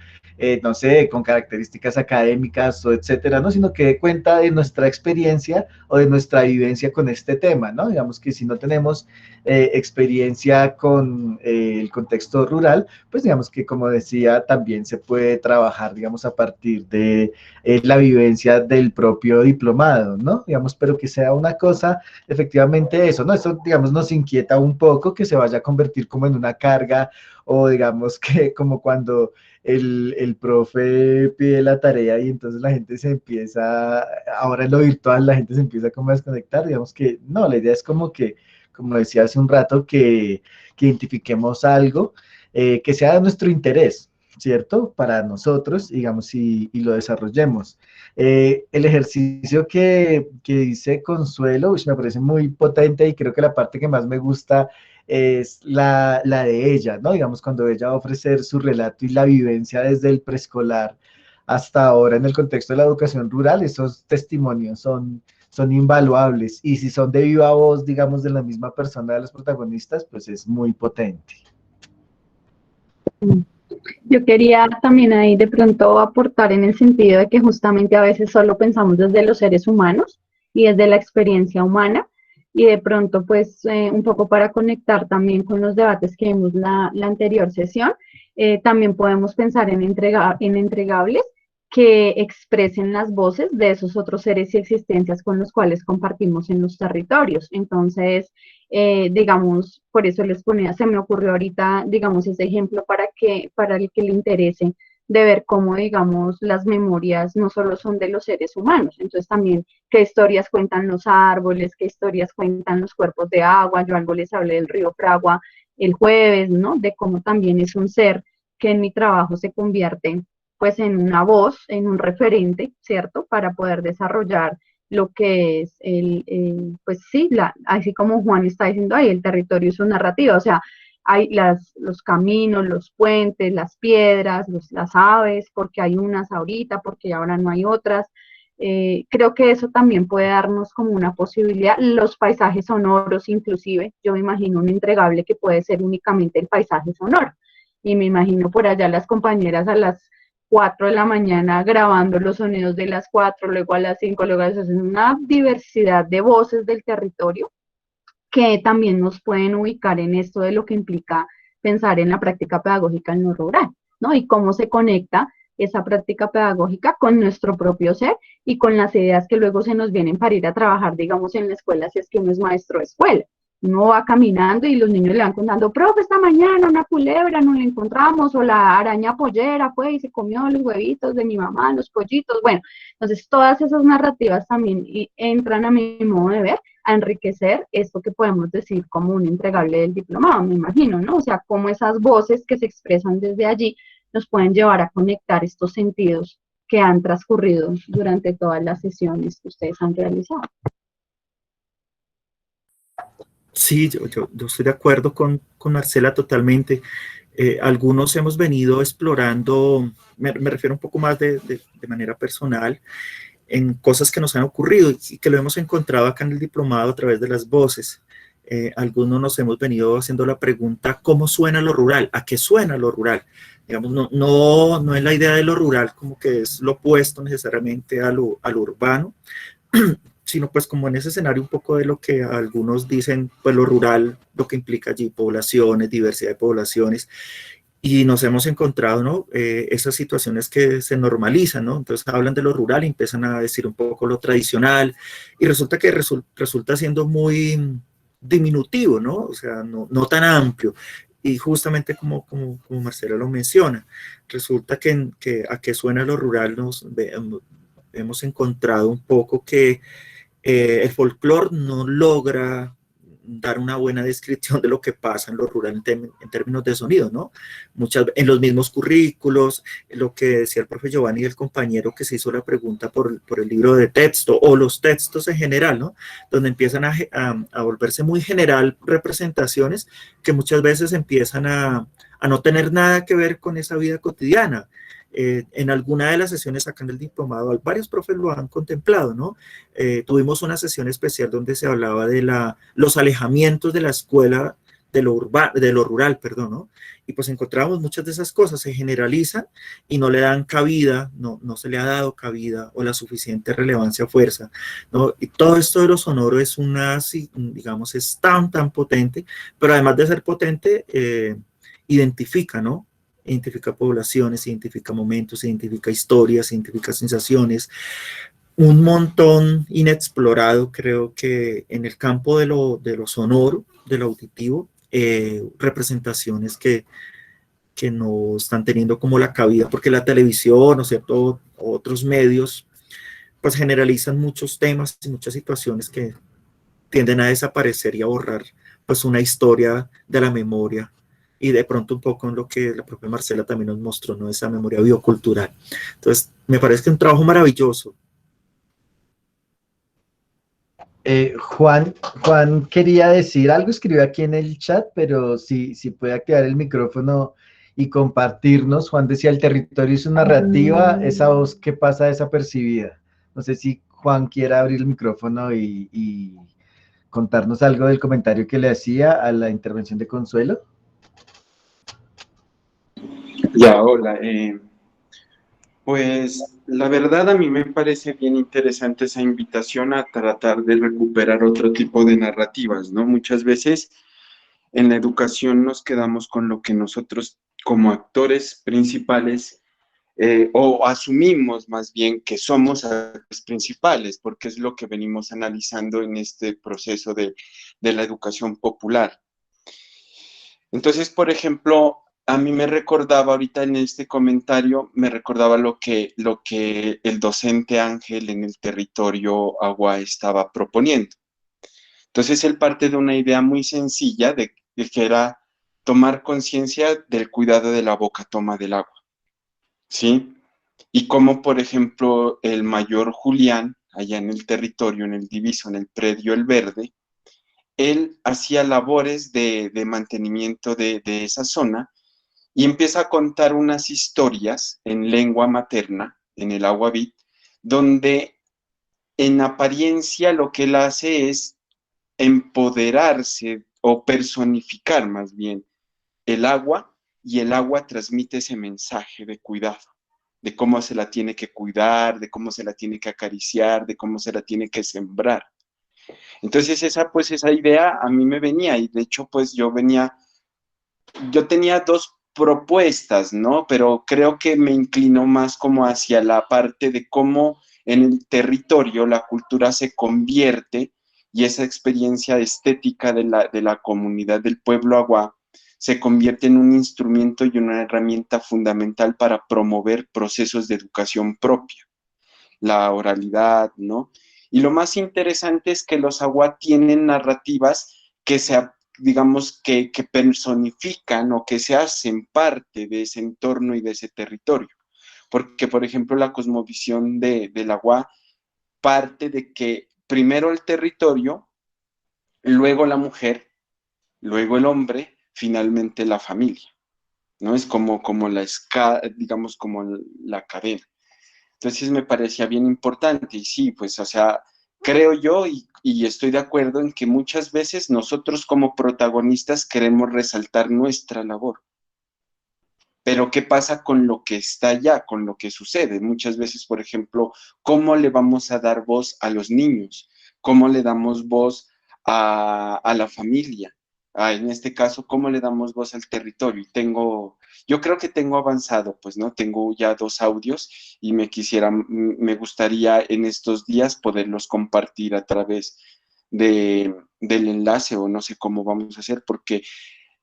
no sé, con características académicas o etcétera, ¿no? Sino que dé cuenta de nuestra experiencia o de nuestra vivencia con este tema, ¿no? Digamos que si no tenemos experiencia con el contexto rural, pues digamos que, como decía, también se puede trabajar, digamos, a partir de la vivencia del propio diplomado, ¿no? Digamos, pero que sea una cosa, efectivamente eso, ¿no? Eso, digamos, nos inquieta un poco que se vaya a convertir como en una carga o digamos que como cuando el profe pide la tarea y entonces la gente se empieza, ahora en lo virtual, la gente se empieza como a desconectar. Digamos que no, la idea es como que, como decía hace un rato, que identifiquemos algo que sea de nuestro interés, ¿cierto? Para nosotros, digamos, y lo desarrollemos. El ejercicio que dice Consuelo, me parece muy potente y creo que la parte que más me gusta es la de ella, ¿no? Digamos, cuando ella va a ofrecer su relato y la vivencia desde el preescolar hasta ahora en el contexto de la educación rural, esos testimonios son invaluables. Y si son de viva voz, digamos, de la misma persona de los protagonistas, pues es muy potente. Yo quería también ahí de pronto aportar en el sentido de que justamente a veces solo pensamos desde los seres humanos y desde la experiencia humana y de pronto pues un poco para conectar también con los debates que vimos la anterior sesión, también podemos pensar en entregables que expresen las voces de esos otros seres y existencias con los cuales compartimos en los territorios. Entonces, digamos, por eso les ponía, se me ocurrió ahorita, digamos, ese ejemplo para el que le interese de ver cómo, digamos, las memorias no solo son de los seres humanos, entonces también qué historias cuentan los árboles, qué historias cuentan los cuerpos de agua. Yo algo les hablé del río Fragua el jueves, ¿no? De cómo también es un ser que en mi trabajo se convierte pues en una voz, en un referente, ¿cierto? Para poder desarrollar lo que es pues sí, así como Juan está diciendo ahí, el territorio es su narrativa, o sea, hay los caminos, los puentes, las piedras, las aves, porque hay unas ahorita, porque ahora no hay otras. Creo que eso también puede darnos como una posibilidad, los paisajes sonoros inclusive, yo me imagino un entregable que puede ser únicamente el paisaje sonoro, y me imagino por allá las compañeras a las 4 de la mañana grabando los sonidos de las 4, luego a las 5, luego a las 6, una diversidad de voces del territorio que también nos pueden ubicar en esto de lo que implica pensar en la práctica pedagógica en lo rural, ¿no? Y cómo se conecta esa práctica pedagógica con nuestro propio ser y con las ideas que luego se nos vienen para ir a trabajar, digamos, en la escuela, si es que uno es maestro de escuela. Uno va caminando y los niños le van contando, profe, esta mañana una culebra nos la encontramos, o la araña pollera fue y se comió los huevitos de mi mamá, los pollitos. Bueno, entonces todas esas narrativas también entran a mi modo de ver a enriquecer esto que podemos decir como un entregable del diplomado, me imagino, ¿no? O sea, cómo esas voces que se expresan desde allí nos pueden llevar a conectar estos sentidos que han transcurrido durante todas las sesiones que ustedes han realizado. Sí, yo estoy de acuerdo con Marcela totalmente. Algunos hemos venido explorando, me refiero un poco más de manera personal, en cosas que nos han ocurrido y que lo hemos encontrado acá en el diplomado a través de las voces. Algunos nos hemos venido haciendo la pregunta, ¿cómo suena lo rural? ¿A qué suena lo rural? Digamos, no es la idea de lo rural como que es lo opuesto necesariamente a lo urbano, sino pues como en ese escenario un poco de lo que algunos dicen, pues lo rural, lo que implica allí poblaciones, diversidad de poblaciones, y nos hemos encontrado, ¿no? Esas situaciones que se normalizan, ¿no? Entonces hablan de lo rural y empiezan a decir un poco lo tradicional, y resulta que resulta siendo muy diminutivo, ¿no? O sea, no tan amplio. Y justamente como Marcela lo menciona, resulta que a qué suena lo rural hemos encontrado un poco que el folclore no logra dar una buena descripción de lo que pasa en lo rural en términos de sonido, ¿no? En los mismos currículos, lo que decía el profe Giovanni, el compañero que se hizo la pregunta por el libro de texto o los textos en general, ¿no? Donde empiezan a volverse muy general representaciones que muchas veces empiezan a no tener nada que ver con esa vida cotidiana. En alguna de las sesiones acá en el diplomado, varios profes lo han contemplado, ¿no? Tuvimos una sesión especial donde se hablaba de los alejamientos de la escuela de lo rural, perdón, ¿no? Y pues encontramos muchas de esas cosas, se generalizan y no le dan cabida, no se le ha dado cabida o la suficiente relevancia o fuerza, ¿no? Y todo esto de lo sonoro es digamos, es tan potente, pero además de ser potente, identifica, ¿no? Identifica poblaciones, identifica momentos, identifica historias, identifica sensaciones, un montón inexplorado, creo que en el campo de lo sonoro, de lo auditivo, representaciones que no están teniendo como la cabida, porque la televisión, ¿no es cierto?, otros medios, pues generalizan muchos temas y muchas situaciones que tienden a desaparecer y a borrar, pues una historia de la memoria y de pronto un poco en lo que la propia Marcela también nos mostró, ¿no? Esa memoria biocultural. Entonces, me parece que es un trabajo maravilloso. Juan quería decir algo, escribió aquí en el chat, pero si puede activar el micrófono y compartirnos. Juan decía, el territorio y su narrativa, esa voz que pasa desapercibida. No sé si Juan quiera abrir el micrófono y contarnos algo del comentario que le hacía a la intervención de Consuelo. Ya, hola. Pues la verdad a mí me parece bien interesante esa invitación a tratar de recuperar otro tipo de narrativas, ¿no? Muchas veces en la educación nos quedamos con lo que nosotros como actores principales o asumimos más bien que somos actores principales, porque es lo que venimos analizando en este proceso de la educación popular. Entonces, por ejemplo, a mí me recordaba ahorita en este comentario, me recordaba lo que el docente Ángel en el territorio Agua estaba proponiendo. Entonces, él parte de una idea muy sencilla de que era tomar conciencia del cuidado de la boca toma del agua, ¿sí? y cómo, por ejemplo, el mayor Julián, allá en el territorio, en el Diviso, en el predio El Verde, él hacía labores de mantenimiento de esa zona y empieza a contar unas historias en lengua materna, en el Aguavit, donde en apariencia lo que él hace es empoderarse o personificar más bien el agua, y el agua transmite ese mensaje de cuidado, de cómo se la tiene que cuidar, de cómo se la tiene que acariciar, de cómo se la tiene que sembrar. Entonces esa idea a mí me venía, y de hecho pues yo tenía dos propuestas, ¿no? Pero creo que me inclinó más como hacia la parte de cómo en el territorio la cultura se convierte, y esa experiencia estética de la comunidad del pueblo agua se convierte en un instrumento y una herramienta fundamental para promover procesos de educación propia, la oralidad, ¿no? Y lo más interesante es que los agua tienen narrativas que digamos, que personifican o que se hacen parte de ese entorno y de ese territorio. Porque, por ejemplo, la cosmovisión del agua parte de que primero el territorio, luego la mujer, luego el hombre, finalmente la familia, ¿no? Es como digamos, como la cadena. Entonces me parecía bien importante, y sí, pues, o sea, creo yo y estoy de acuerdo en que muchas veces nosotros como protagonistas queremos resaltar nuestra labor. Pero ¿qué pasa con lo que está allá, con lo que sucede? Muchas veces, por ejemplo, ¿cómo le vamos a dar voz a los niños? ¿Cómo le damos voz a la familia? En este caso, ¿cómo le damos voz al territorio? Yo creo que tengo avanzado, pues, ¿no? Tengo ya 2 audios y me gustaría en estos días poderlos compartir a través del enlace, o no sé cómo vamos a hacer, porque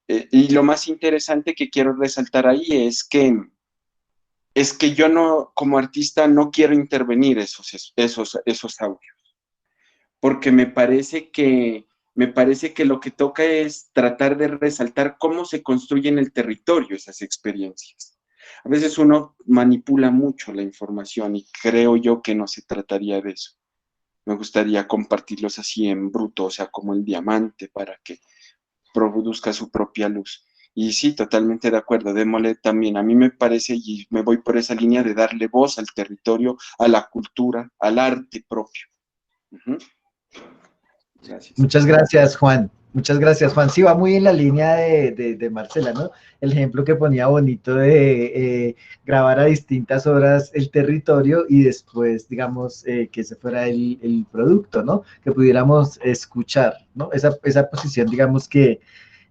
y lo más interesante que quiero resaltar ahí es que yo no, como artista, no quiero intervenir esos audios, porque me parece que lo que toca es tratar de resaltar cómo se construye en el territorio esas experiencias. A veces uno manipula mucho la información y creo yo que no se trataría de eso. Me gustaría compartirlos así en bruto, o sea, como el diamante, para que produzca su propia luz. Y sí, totalmente de acuerdo, démosle también, a mí me parece, y me voy por esa línea de darle voz al territorio, a la cultura, al arte propio. Uh-huh. Gracias. Muchas gracias, Juan. Muchas gracias, Juan. Sí, va muy en la línea de Marcela, ¿no? El ejemplo que ponía bonito de grabar a distintas horas el territorio y después, digamos, que ese fuera el producto, ¿no? Que pudiéramos escuchar, ¿no? Esa posición, digamos, que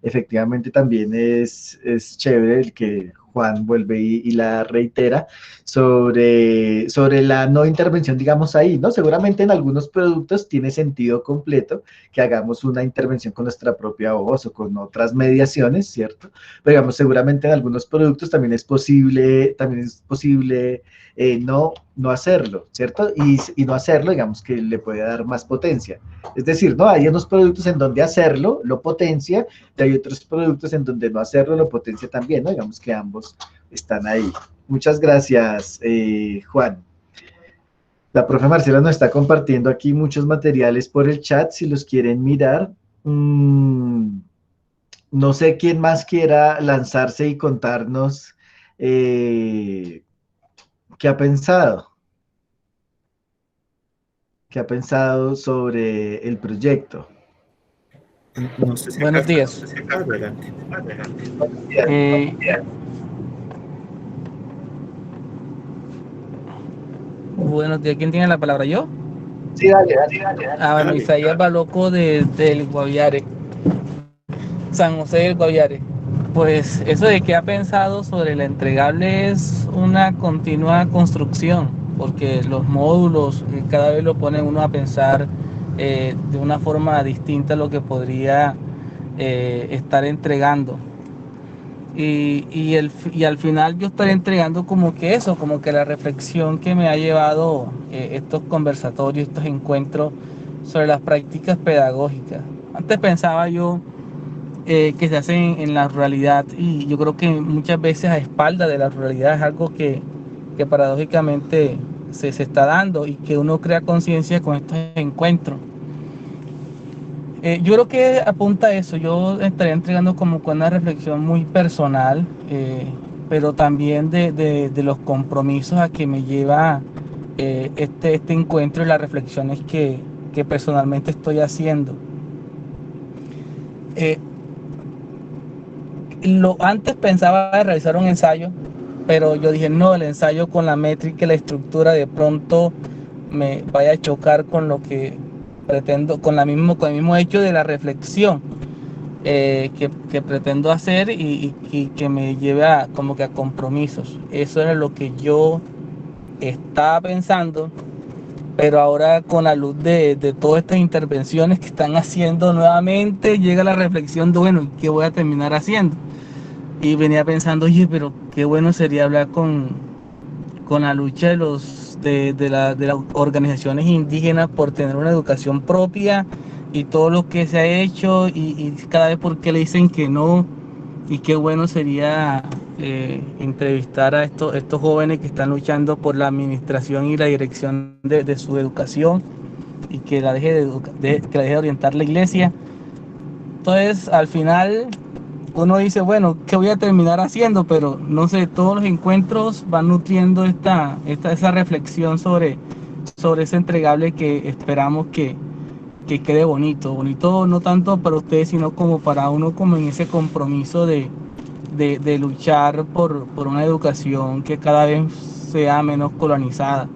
efectivamente también es chévere el que Juan vuelve y la reitera sobre la no intervención, digamos ahí, ¿no? Seguramente en algunos productos tiene sentido completo que hagamos una intervención con nuestra propia voz o con otras mediaciones, ¿cierto? Pero digamos, seguramente en algunos productos también es posible no hacerlo, ¿cierto? Y no hacerlo, digamos, que le puede dar más potencia. Es decir, ¿no? Hay unos productos en donde hacerlo lo potencia, y hay otros productos en donde no hacerlo lo potencia también, ¿no? Digamos que ambos están ahí. Muchas gracias, Juan. La profe Marcela nos está compartiendo aquí muchos materiales por el chat, si los quieren mirar. No sé quién más quiera lanzarse y contarnos qué ha pensado. ¿Qué ha pensado sobre el proyecto? No sé si Buenos días. Adelante. Buenos días. ¿Quién tiene la palabra? ¿Yo? Sí, dale. Bueno, Dale. Isaías Baloco del Guaviare, San José del Guaviare. Pues eso de que ha pensado sobre el entregable es una continua construcción, porque los módulos cada vez lo ponen uno a pensar de una forma distinta a lo que podría estar entregando. Y al final yo estaré entregando como que eso, como que la reflexión que me ha llevado estos conversatorios, estos encuentros sobre las prácticas pedagógicas. Antes pensaba yo que se hacen en la ruralidad, y yo creo que muchas veces a espaldas de la ruralidad es algo que que paradójicamente se está dando y que uno crea conciencia con estos encuentros. Yo creo que apunta a eso. Yo estaría entregando como con una reflexión muy personal, pero también de los compromisos a que me lleva este encuentro y las reflexiones que personalmente estoy haciendo. Antes pensaba en realizar un ensayo, pero yo dije, no, el ensayo con la métrica y la estructura de pronto me vaya a chocar con lo que pretendo, con el mismo hecho de la reflexión que pretendo hacer y que me lleve como que a compromisos. Eso era lo que yo estaba pensando, pero ahora con la luz de todas estas intervenciones que están haciendo nuevamente, llega la reflexión de, bueno, ¿qué voy a terminar haciendo? Y venía pensando, oye, pero qué bueno sería hablar con la lucha de las organizaciones indígenas por tener una educación propia y todo lo que se ha hecho y cada vez por qué le dicen que no. Y qué bueno sería entrevistar a estos jóvenes que están luchando por la administración y la dirección de su educación y que la deje que la deje de orientar la iglesia. Entonces, al final, uno dice, bueno, ¿qué voy a terminar haciendo? Pero no sé, todos los encuentros van nutriendo esa reflexión sobre ese entregable que esperamos que quede bonito. Bonito no tanto para ustedes, sino como para uno, como en ese compromiso de luchar por una educación que cada vez sea menos colonizada.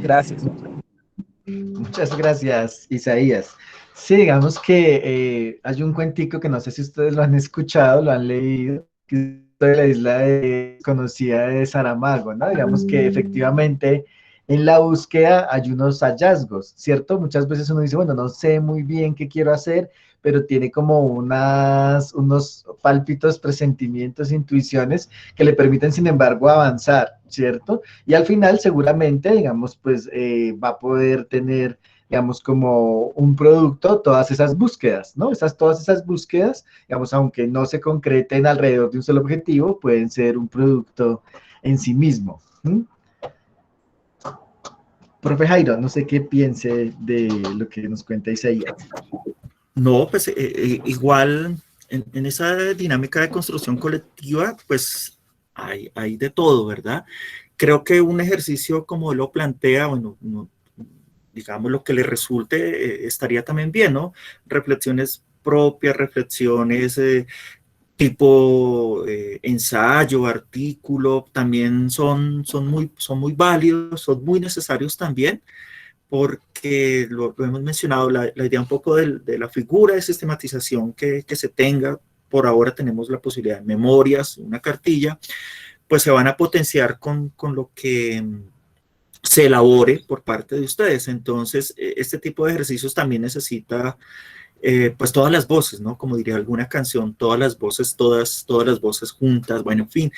Gracias. Muchas gracias, Isaías. Sí, digamos que hay un cuentico que no sé si ustedes lo han escuchado, lo han leído, que es de la isla conocida de Saramago, ¿no? Digamos que efectivamente en la búsqueda hay unos hallazgos, ¿cierto? Muchas veces uno dice, bueno, no sé muy bien qué quiero hacer, pero tiene como unos pálpitos, presentimientos, intuiciones que le permiten, sin embargo, avanzar, ¿cierto? Y al final, seguramente, digamos, pues va a poder tener, digamos, como un producto todas esas búsquedas, ¿no? Todas esas búsquedas, digamos, aunque no se concreten alrededor de un solo objetivo, pueden ser un producto en sí mismo. Profe Jairo, no sé qué piense de lo que nos cuenta Isaías. No, pues igual en esa dinámica de construcción colectiva, pues hay de todo, ¿verdad? Creo que un ejercicio como lo plantea, bueno, digamos lo que le resulte, estaría también bien, ¿no? Reflexiones propias, reflexiones tipo ensayo, artículo, también son muy válidos, son muy necesarios también, porque lo hemos mencionado, la idea un poco de la figura de sistematización que se tenga, por ahora tenemos la posibilidad de memorias, una cartilla, pues se van a potenciar con lo que se elabore por parte de ustedes. Entonces, este tipo de ejercicios también necesita pues todas las voces, ¿no? Como diría alguna canción, todas las voces juntas, bueno, en fin.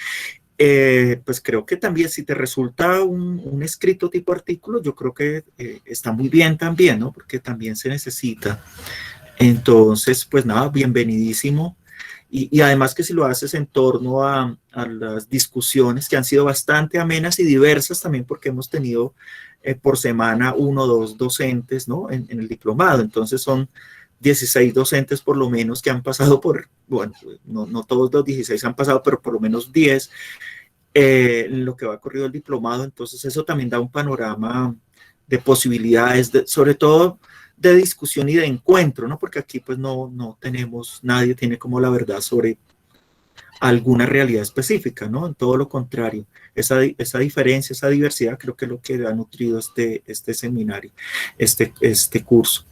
Pues creo que también si te resulta un escrito tipo artículo, yo creo que está muy bien también, ¿no? Porque también se necesita. Entonces, pues nada, bienvenidísimo. Y además que si lo haces en torno a las discusiones que han sido bastante amenas y diversas también porque hemos tenido por semana 1 o 2 docentes, ¿no? En el diplomado. Entonces son 16 docentes por lo menos que han pasado por, bueno, no todos los 16 han pasado, pero por lo menos 10 en lo que va corrido el diplomado. Entonces eso también da un panorama de posibilidades, sobre todo de discusión y de encuentro, ¿no? Porque aquí pues no tenemos, nadie tiene como la verdad sobre alguna realidad específica, ¿no? En todo lo contrario, esa diferencia, esa diversidad creo que es lo que ha nutrido este seminario, este curso.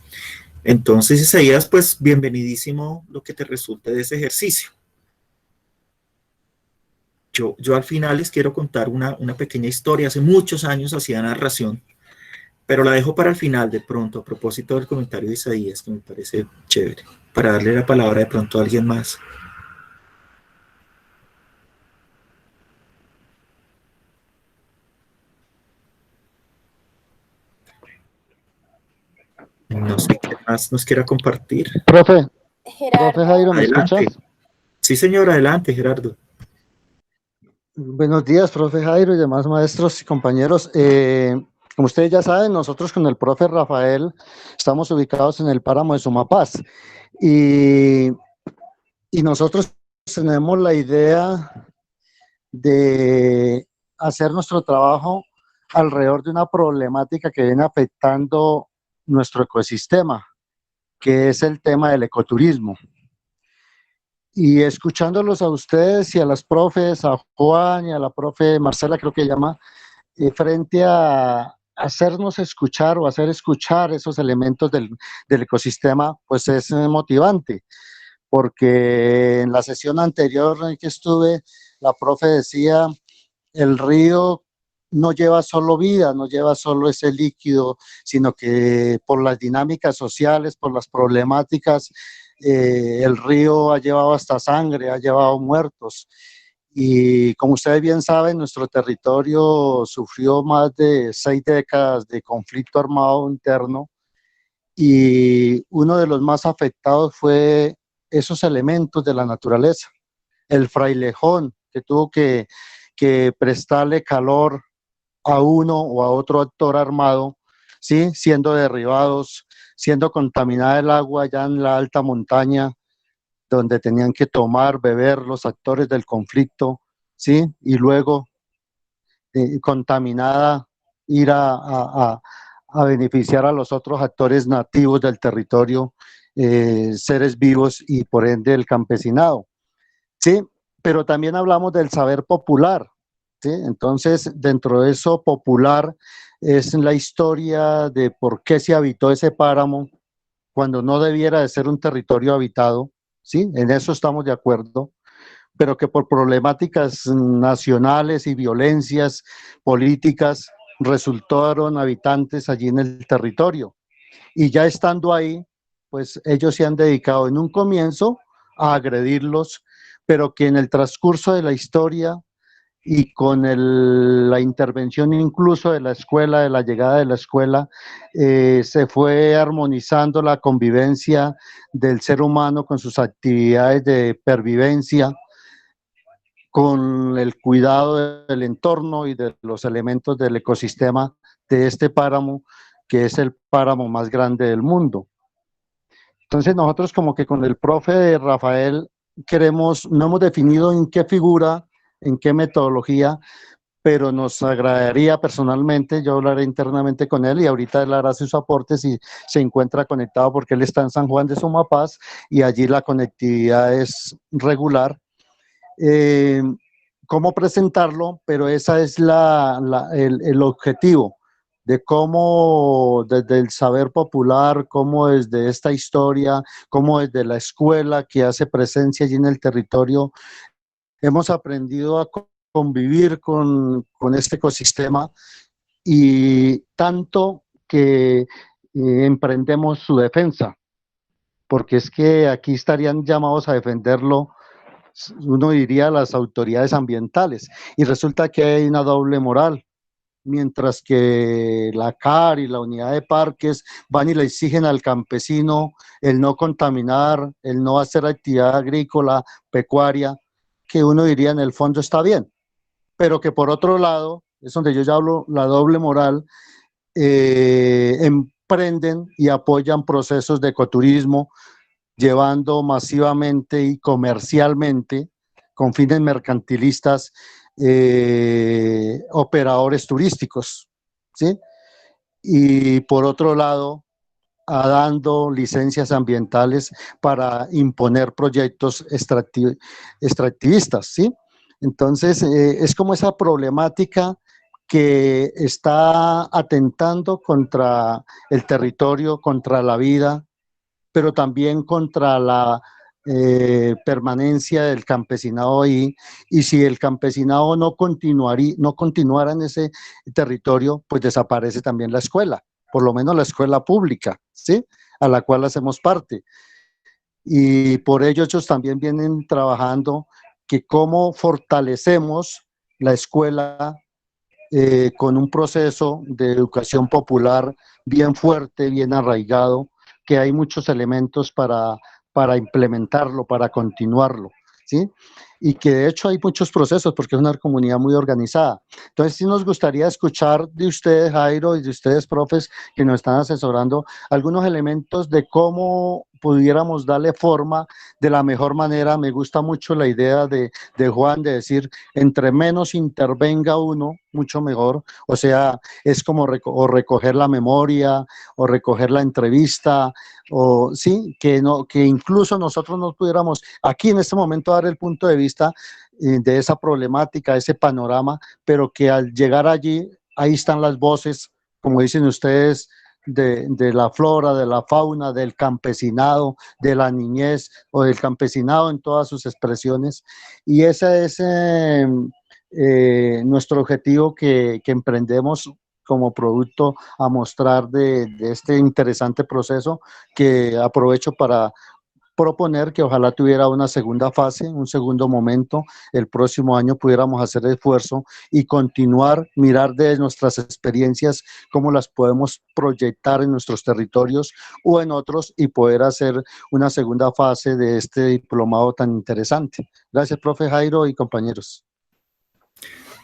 Entonces, Isaías, pues bienvenidísimo lo que te resulte de ese ejercicio. Yo al final les quiero contar una pequeña historia. Hace muchos años hacía narración, pero la dejo para el final de pronto, a propósito del comentario de Isaías, que me parece chévere, para darle la palabra de pronto a alguien más. No sé qué más nos quiera compartir. Profe Gerardo, Jairo, ¿me Adelante. escuchas? Sí, señor, adelante, Gerardo. Buenos días, profe Jairo y demás maestros y compañeros. Como ustedes ya saben, nosotros con el profe Rafael estamos ubicados en el páramo de Sumapaz y, y nosotros tenemos la idea de hacer nuestro trabajo alrededor de una problemática que viene afectando nuestro ecosistema, que es el tema del ecoturismo. Y escuchándolos a ustedes y a las profes, a Juan y a la profe Marcela, creo que llama, frente a hacernos escuchar o hacer escuchar esos elementos del ecosistema, pues es motivante, porque en la sesión anterior en que estuve, la profe decía, el río no lleva solo vida, no lleva solo ese líquido, sino que por las dinámicas sociales, por las problemáticas, el río ha llevado hasta sangre, ha llevado muertos. Y como ustedes bien saben, nuestro territorio sufrió más de 6 décadas de conflicto armado interno y uno de los más afectados fue esos elementos de la naturaleza. El frailejón, que tuvo que prestarle calor a uno o a otro actor armado, ¿sí? Siendo derribados, siendo contaminada el agua ya en la alta montaña, donde tenían que tomar, beber los actores del conflicto, ¿sí? Y luego, contaminada, ir a beneficiar a los otros actores nativos del territorio, seres vivos y por ende el campesinado, ¿sí? Pero también hablamos del saber popular, ¿sí? Entonces, dentro de eso popular es la historia de por qué se habitó ese páramo cuando no debiera de ser un territorio habitado, ¿sí? En eso estamos de acuerdo, pero que por problemáticas nacionales y violencias políticas resultaron habitantes allí en el territorio. Y ya estando ahí, pues ellos se han dedicado en un comienzo a agredirlos, pero que en el transcurso de la historia y con la intervención incluso de la escuela, de la llegada de la escuela, se fue armonizando la convivencia del ser humano con sus actividades de pervivencia, con el cuidado del entorno y de los elementos del ecosistema de este páramo, que es el páramo más grande del mundo. Entonces nosotros como que con el profe Rafael queremos, no hemos definido en qué figura, en qué metodología, pero nos agradaría personalmente, yo hablaré internamente con él y ahorita él hará sus aportes y se encuentra conectado porque él está en San Juan de Sumapaz y allí la conectividad es regular. Cómo presentarlo, pero esa es el objetivo de cómo desde el saber popular, cómo desde esta historia, cómo desde la escuela que hace presencia allí en el territorio, hemos aprendido a convivir con este ecosistema y tanto que emprendemos su defensa, porque es que aquí estarían llamados a defenderlo, uno diría, las autoridades ambientales, y resulta que hay una doble moral. Mientras que la CAR y la unidad de parques van y le exigen al campesino el no contaminar, el no hacer actividad agrícola, pecuaria, que uno diría en el fondo está bien, pero que por otro lado, es donde yo ya hablo, la doble moral, emprenden y apoyan procesos de ecoturismo, llevando masivamente y comercialmente, con fines mercantilistas, operadores turísticos, ¿sí? Y por otro lado, dando licencias ambientales para imponer proyectos extractivistas, ¿sí? Entonces, es como esa problemática que está atentando contra el territorio, contra la vida, pero también contra la permanencia del campesinado ahí, y si el campesinado no continuara en ese territorio, pues desaparece también la escuela, por lo menos la escuela pública, ¿sí? A la cual hacemos parte. Y por ello ellos también vienen trabajando que cómo fortalecemos la escuela con un proceso de educación popular bien fuerte, bien arraigado, que hay muchos elementos para implementarlo, para continuarlo. ¿sí? Y que de hecho hay muchos procesos porque es una comunidad muy organizada. Entonces sí nos gustaría escuchar de ustedes, Jairo, y de ustedes, profes, que nos están asesorando, algunos elementos de cómo pudiéramos darle forma de la mejor manera. Me gusta mucho la idea de Juan de decir, entre menos intervenga uno, mucho mejor. O sea, es como o recoger la memoria, o recoger la entrevista, o sí, que incluso nosotros nos pudiéramos aquí en este momento dar el punto de vista de esa problemática, ese panorama, pero que al llegar allí, ahí están las voces, como dicen ustedes, de la flora, de la fauna, del campesinado, de la niñez o del campesinado en todas sus expresiones. Y ese es nuestro objetivo que emprendemos como producto a mostrar de este interesante proceso, que aprovecho para proponer que ojalá tuviera una segunda fase, un segundo momento. El próximo año pudiéramos hacer el esfuerzo y continuar, mirar de nuestras experiencias cómo las podemos proyectar en nuestros territorios o en otros y poder hacer una segunda fase de este diplomado tan interesante. Gracias, profe Jairo y compañeros.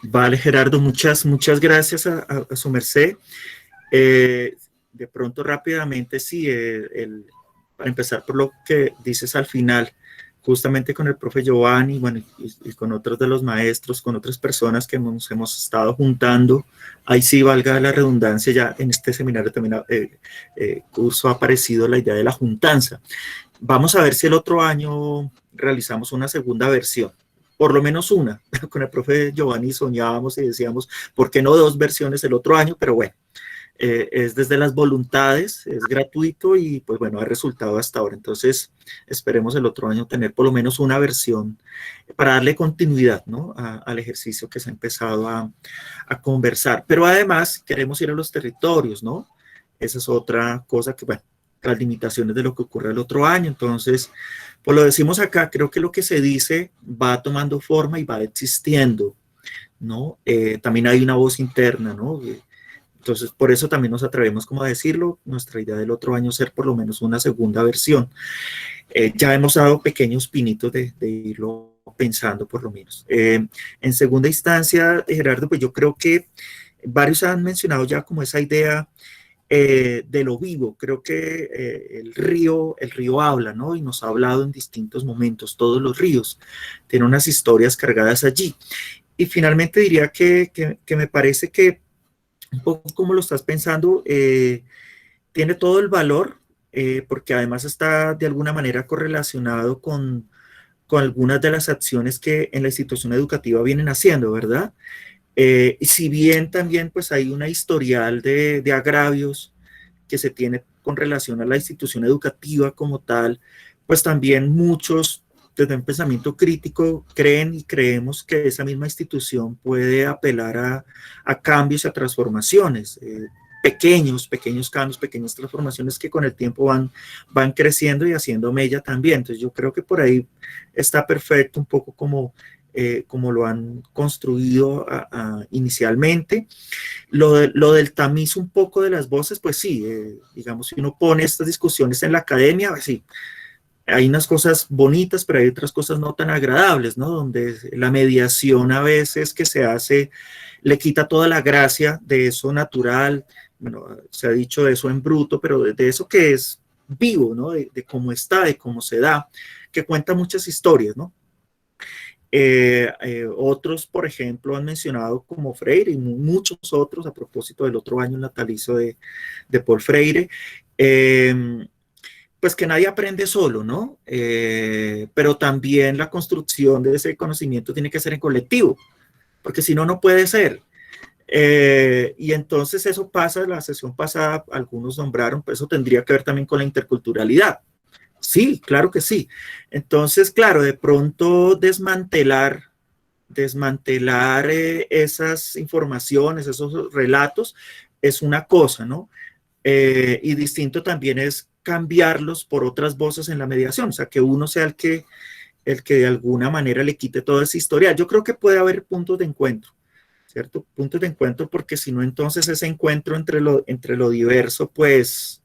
Vale, Gerardo, muchas gracias a su merced. De pronto, rápidamente, sí, para empezar por lo que dices al final, justamente con el profe Giovanni, bueno, y con otros de los maestros, con otras personas que nos hemos estado juntando, ahí sí, valga la redundancia, ya en este seminario también curso ha aparecido la idea de la juntanza. Vamos a ver si el otro año realizamos una segunda versión, por lo menos una. Con el profe Giovanni soñábamos y decíamos, ¿por qué no 2 versiones el otro año? Pero bueno, es desde las voluntades, es gratuito y pues bueno, ha resultado hasta ahora. Entonces esperemos el otro año tener por lo menos una versión para darle continuidad, ¿no?, al ejercicio que se ha empezado a conversar. Pero además queremos ir a los territorios, ¿no? Esa es otra cosa que, bueno, las limitaciones de lo que ocurre el otro año. Entonces, pues lo decimos acá, creo que lo que se dice va tomando forma y va existiendo, ¿no? También hay una voz interna, ¿no? Entonces, por eso también nos atrevemos como a decirlo. Nuestra idea del otro año es ser por lo menos una segunda versión. Ya hemos dado pequeños pinitos de irlo pensando por lo menos. En segunda instancia, Gerardo, pues yo creo que varios han mencionado ya como esa idea de lo vivo. Creo que el río habla, ¿no? Y nos ha hablado en distintos momentos. Todos los ríos tienen unas historias cargadas allí. Y finalmente diría que me parece que un poco como lo estás pensando, tiene todo el valor, porque además está de alguna manera correlacionado con algunas de las acciones que en la institución educativa vienen haciendo, ¿verdad? Y si bien también pues hay una historial de agravios que se tiene con relación a la institución educativa como tal, pues también muchos desde un pensamiento crítico creen y creemos que esa misma institución puede apelar a cambios, a transformaciones, pequeños cambios, pequeñas transformaciones que con el tiempo van creciendo y haciendo mella también. Entonces yo creo que por ahí está perfecto un poco como lo han construido inicialmente. Lo del tamiz un poco de las voces, pues sí, digamos, si uno pone estas discusiones en la academia, pues sí, hay unas cosas bonitas, pero hay otras cosas no tan agradables, ¿no? Donde la mediación a veces que se hace le quita toda la gracia de eso natural. Bueno, se ha dicho de eso en bruto, pero de eso que es vivo, ¿no? De cómo está, de cómo se da, que cuenta muchas historias, ¿no? Otros, por ejemplo, han mencionado como Freire y muchos otros a propósito del otro año natalicio de Paul Freire, pues que nadie aprende solo, ¿no? Pero también la construcción de ese conocimiento tiene que ser en colectivo, porque si no, no puede ser. Y entonces eso pasa, la sesión pasada algunos nombraron, pues eso tendría que ver también con la interculturalidad. Sí, claro que sí. Entonces, claro, de pronto desmantelar esas informaciones, esos relatos, es una cosa, ¿no? Y distinto también es cambiarlos por otras voces en la mediación, o sea, que uno sea el que de alguna manera le quite toda esa historia. Yo creo que puede haber puntos de encuentro, ¿cierto? Puntos de encuentro, porque si no, entonces ese encuentro entre lo diverso, pues,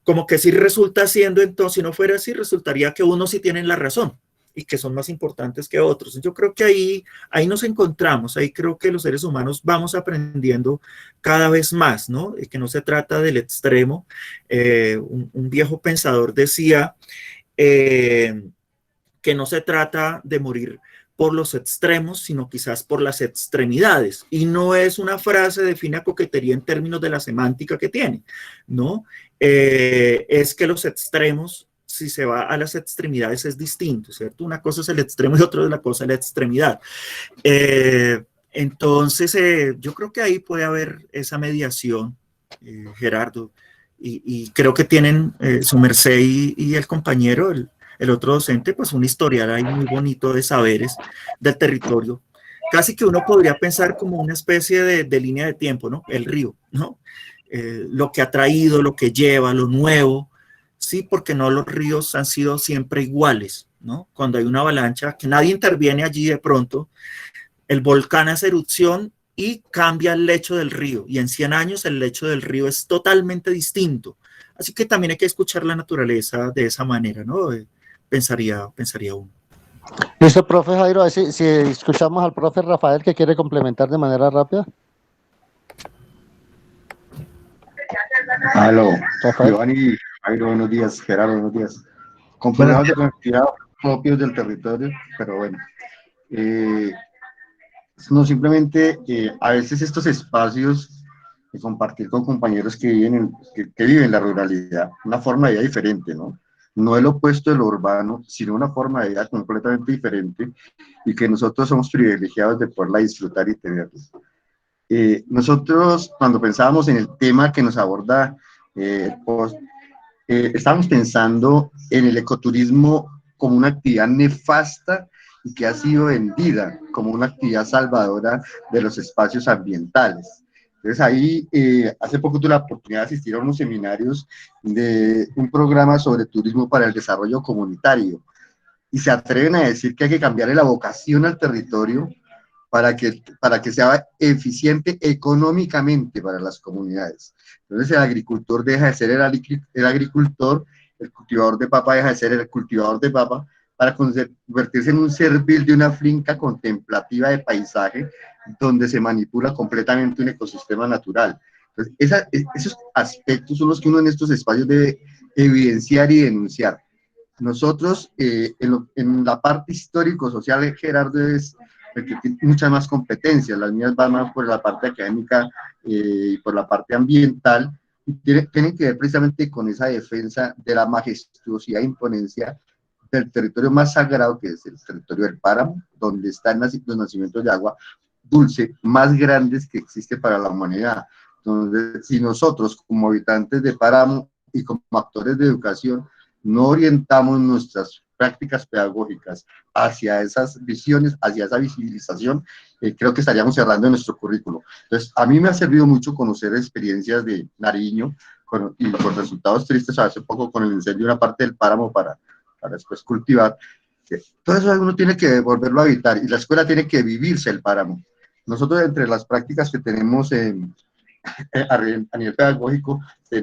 como que sí resulta siendo, entonces, si no fuera así, resultaría que unos sí tienen la razón y que son más importantes que otros. Yo creo que ahí nos encontramos, ahí creo que los seres humanos vamos aprendiendo cada vez más, ¿no? Y que no se trata del extremo. Un viejo pensador decía que no se trata de morir por los extremos, sino quizás por las extremidades. Y no es una frase de fina coquetería en términos de la semántica que tiene, ¿no? Es que los extremos, si se va a las extremidades, es distinto, ¿cierto? Una cosa es el extremo y otra es la cosa de la extremidad. Entonces, yo creo que ahí puede haber esa mediación, Gerardo, y creo que tienen su merced y el compañero, el otro docente, pues un historial ahí muy bonito de saberes del territorio. Casi que uno podría pensar como una especie de línea de tiempo, ¿no? El río, ¿no? Lo que ha traído, lo que lleva, lo nuevo, sí, porque no los ríos han sido siempre iguales, ¿no? Cuando hay una avalancha, que nadie interviene allí de pronto, el volcán hace erupción y cambia el lecho del río, y en 100 años el lecho del río es totalmente distinto. Así que también hay que escuchar la naturaleza de esa manera, ¿no? Pensaría uno. Listo, profe Jairo, a ver si escuchamos al profe Rafael que quiere complementar de manera rápida. Aló, Rafael. Giovanni, Jairo, buenos días, Gerardo, buenos días. Con problemas de conectividad propios del territorio, pero bueno. No, simplemente a veces estos espacios de compartir con compañeros que viven la ruralidad, una forma de vida diferente, ¿no? No el opuesto de lo urbano, sino una forma de vida completamente diferente y que nosotros somos privilegiados de poderla disfrutar y tenerla. Nosotros, cuando pensábamos en el tema que nos aborda, estábamos pensando en el ecoturismo como una actividad nefasta y que ha sido vendida como una actividad salvadora de los espacios ambientales. Entonces ahí, hace poco tuve la oportunidad de asistir a unos seminarios de un programa sobre turismo para el desarrollo comunitario y se atreven a decir que hay que cambiarle la vocación al territorio para que sea eficiente económicamente para las comunidades. Entonces el agricultor deja de ser el agricultor, el cultivador de papa deja de ser el cultivador de papa, para convertirse en un servil de una finca contemplativa de paisaje donde se manipula completamente un ecosistema natural. Entonces, esos aspectos son los que uno en estos espacios debe evidenciar y denunciar. Nosotros, en la parte histórico-social, Gerardo es el que tiene muchas más competencias, las mías van más por la parte académica y por la parte ambiental, y tienen que ver precisamente con esa defensa de la majestuosidad e imponencia del territorio más sagrado, que es el territorio del páramo, donde están los nacimientos de agua dulce más grandes que existe para la humanidad. Entonces, si nosotros como habitantes de páramo y como actores de educación no orientamos nuestras prácticas pedagógicas hacia esas visiones, hacia esa visibilización, creo que estaríamos cerrando nuestro currículo. Entonces, a mí me ha servido mucho conocer experiencias de Nariño y con resultados tristes hace poco con el incendio de una parte del páramo para después cultivar. Todo eso uno tiene que volverlo a habitar y la escuela tiene que vivirse el páramo. Nosotros, entre las prácticas que tenemos a nivel pedagógico,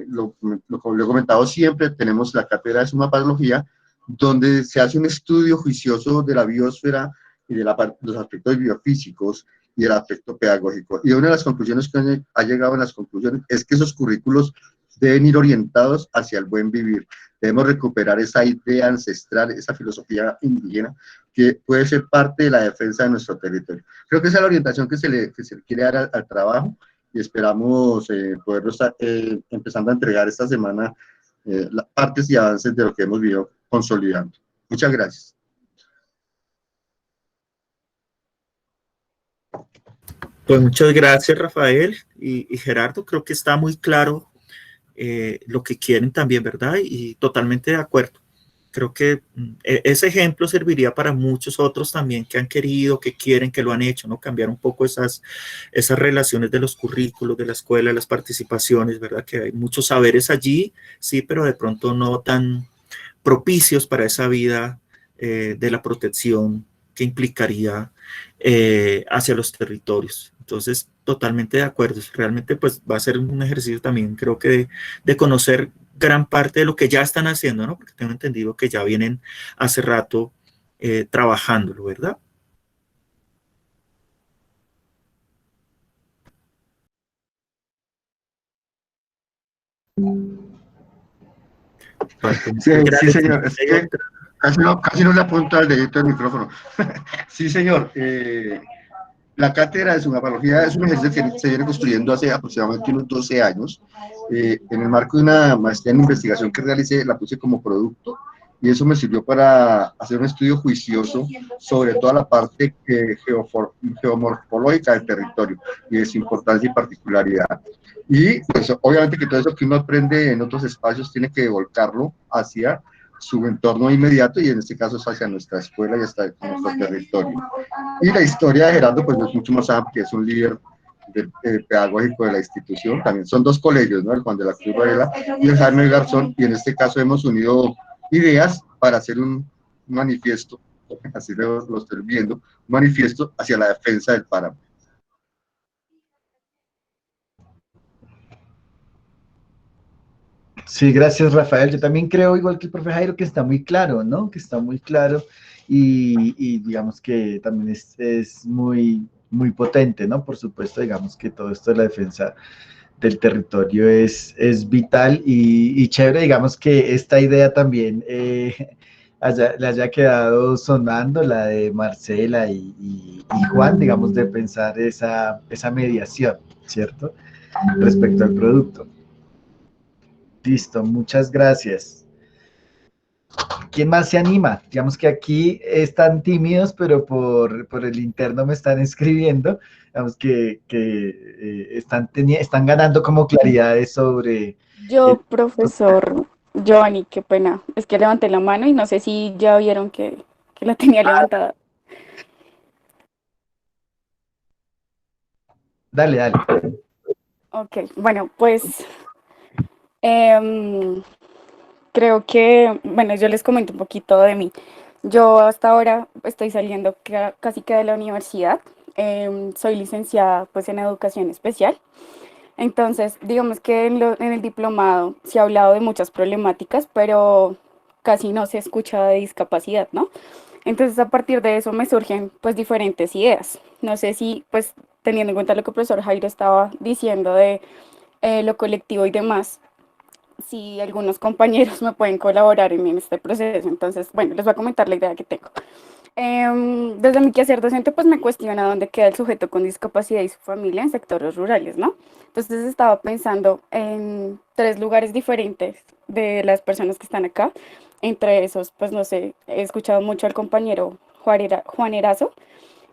lo he comentado siempre, tenemos la cátedra de sumapatología, donde se hace un estudio juicioso de la biosfera y de los aspectos biofísicos y el aspecto pedagógico. Y una de las conclusiones que ha llegado en las conclusiones es que esos currículos deben ir orientados hacia el buen vivir. Debemos recuperar esa idea ancestral, esa filosofía indígena, que puede ser parte de la defensa de nuestro territorio. Creo que esa es la orientación que se le quiere dar al trabajo y esperamos poderlo estar empezando a entregar esta semana las partes y avances de lo que hemos vivido consolidando. Muchas gracias. Pues muchas gracias, Rafael y Gerardo. Creo que está muy claro lo que quieren también, ¿verdad? Y totalmente de acuerdo. Creo que ese ejemplo serviría para muchos otros también que han querido, que quieren, que lo han hecho, ¿no? Cambiar un poco esas relaciones de los currículos, de la escuela, las participaciones, ¿verdad? Que hay muchos saberes allí, sí, pero de pronto no tan propicios para esa vida de la protección que implicaría hacia los territorios. Entonces, totalmente de acuerdo. Realmente, pues, va a ser un ejercicio también, creo que de conocer gran parte de lo que ya están haciendo, ¿no? Porque tengo entendido que ya vienen hace rato trabajándolo, ¿verdad? Sí, sí, señor. Es que casi no le apunto al dedito del micrófono. Sí, señor. La cátedra de sumapología es un ejercicio que se viene construyendo hace aproximadamente unos 12 años. En el marco de una maestría en investigación que realicé, la puse como producto y eso me sirvió para hacer un estudio juicioso sobre toda la parte geomorfológica del territorio y de su importancia y particularidad. Y pues obviamente que todo eso que uno aprende en otros espacios tiene que volcarlo hacia su entorno inmediato y en este caso es hacia nuestra escuela y hasta nuestro territorio. Y la historia de Gerardo pues es mucho más amplia, es un líder pedagógico de la institución, también son dos colegios, ¿no? El Juan de la Cruz Varela y el Jaime Garzón, y en este caso hemos unido ideas para hacer un manifiesto, así lo estoy viendo, un manifiesto hacia la defensa del páramo. Sí, gracias, Rafael. Yo también creo, igual que el profe Jairo, que está muy claro, ¿no? Que está muy claro y digamos que también es muy, muy potente, ¿no? Por supuesto, digamos que todo esto de la defensa del territorio es vital y chévere, digamos que esta idea también le haya quedado sonando, la de Marcela y Juan, digamos, de pensar esa mediación, ¿cierto? Respecto al producto. Listo, muchas gracias. ¿Quién más se anima? Digamos que aquí están tímidos, pero por el interno me están escribiendo. Digamos que están ganando como claridades sobre... Yo, profesor Giovanni, qué pena. Es que levanté la mano y no sé si ya vieron que la tenía levantada. Dale, dale. Ok, bueno, pues creo que, bueno, yo les comento un poquito de mí. Yo hasta ahora estoy saliendo casi que de la universidad. Soy licenciada pues en educación especial. Entonces, digamos que en el diplomado se ha hablado de muchas problemáticas, pero casi no se escucha de discapacidad, ¿no? Entonces, a partir de eso me surgen pues diferentes ideas. No sé si, pues, teniendo en cuenta lo que el profesor Jairo estaba diciendo de lo colectivo y demás, si algunos compañeros me pueden colaborar en este proceso. Entonces, bueno, les voy a comentar la idea que tengo. Desde mi quehacer docente, pues me cuestiona dónde queda el sujeto con discapacidad y su familia en sectores rurales, ¿no? Entonces estaba pensando en 3 lugares diferentes de las personas que están acá. Entre esos, pues no sé, he escuchado mucho al compañero Juan Erazo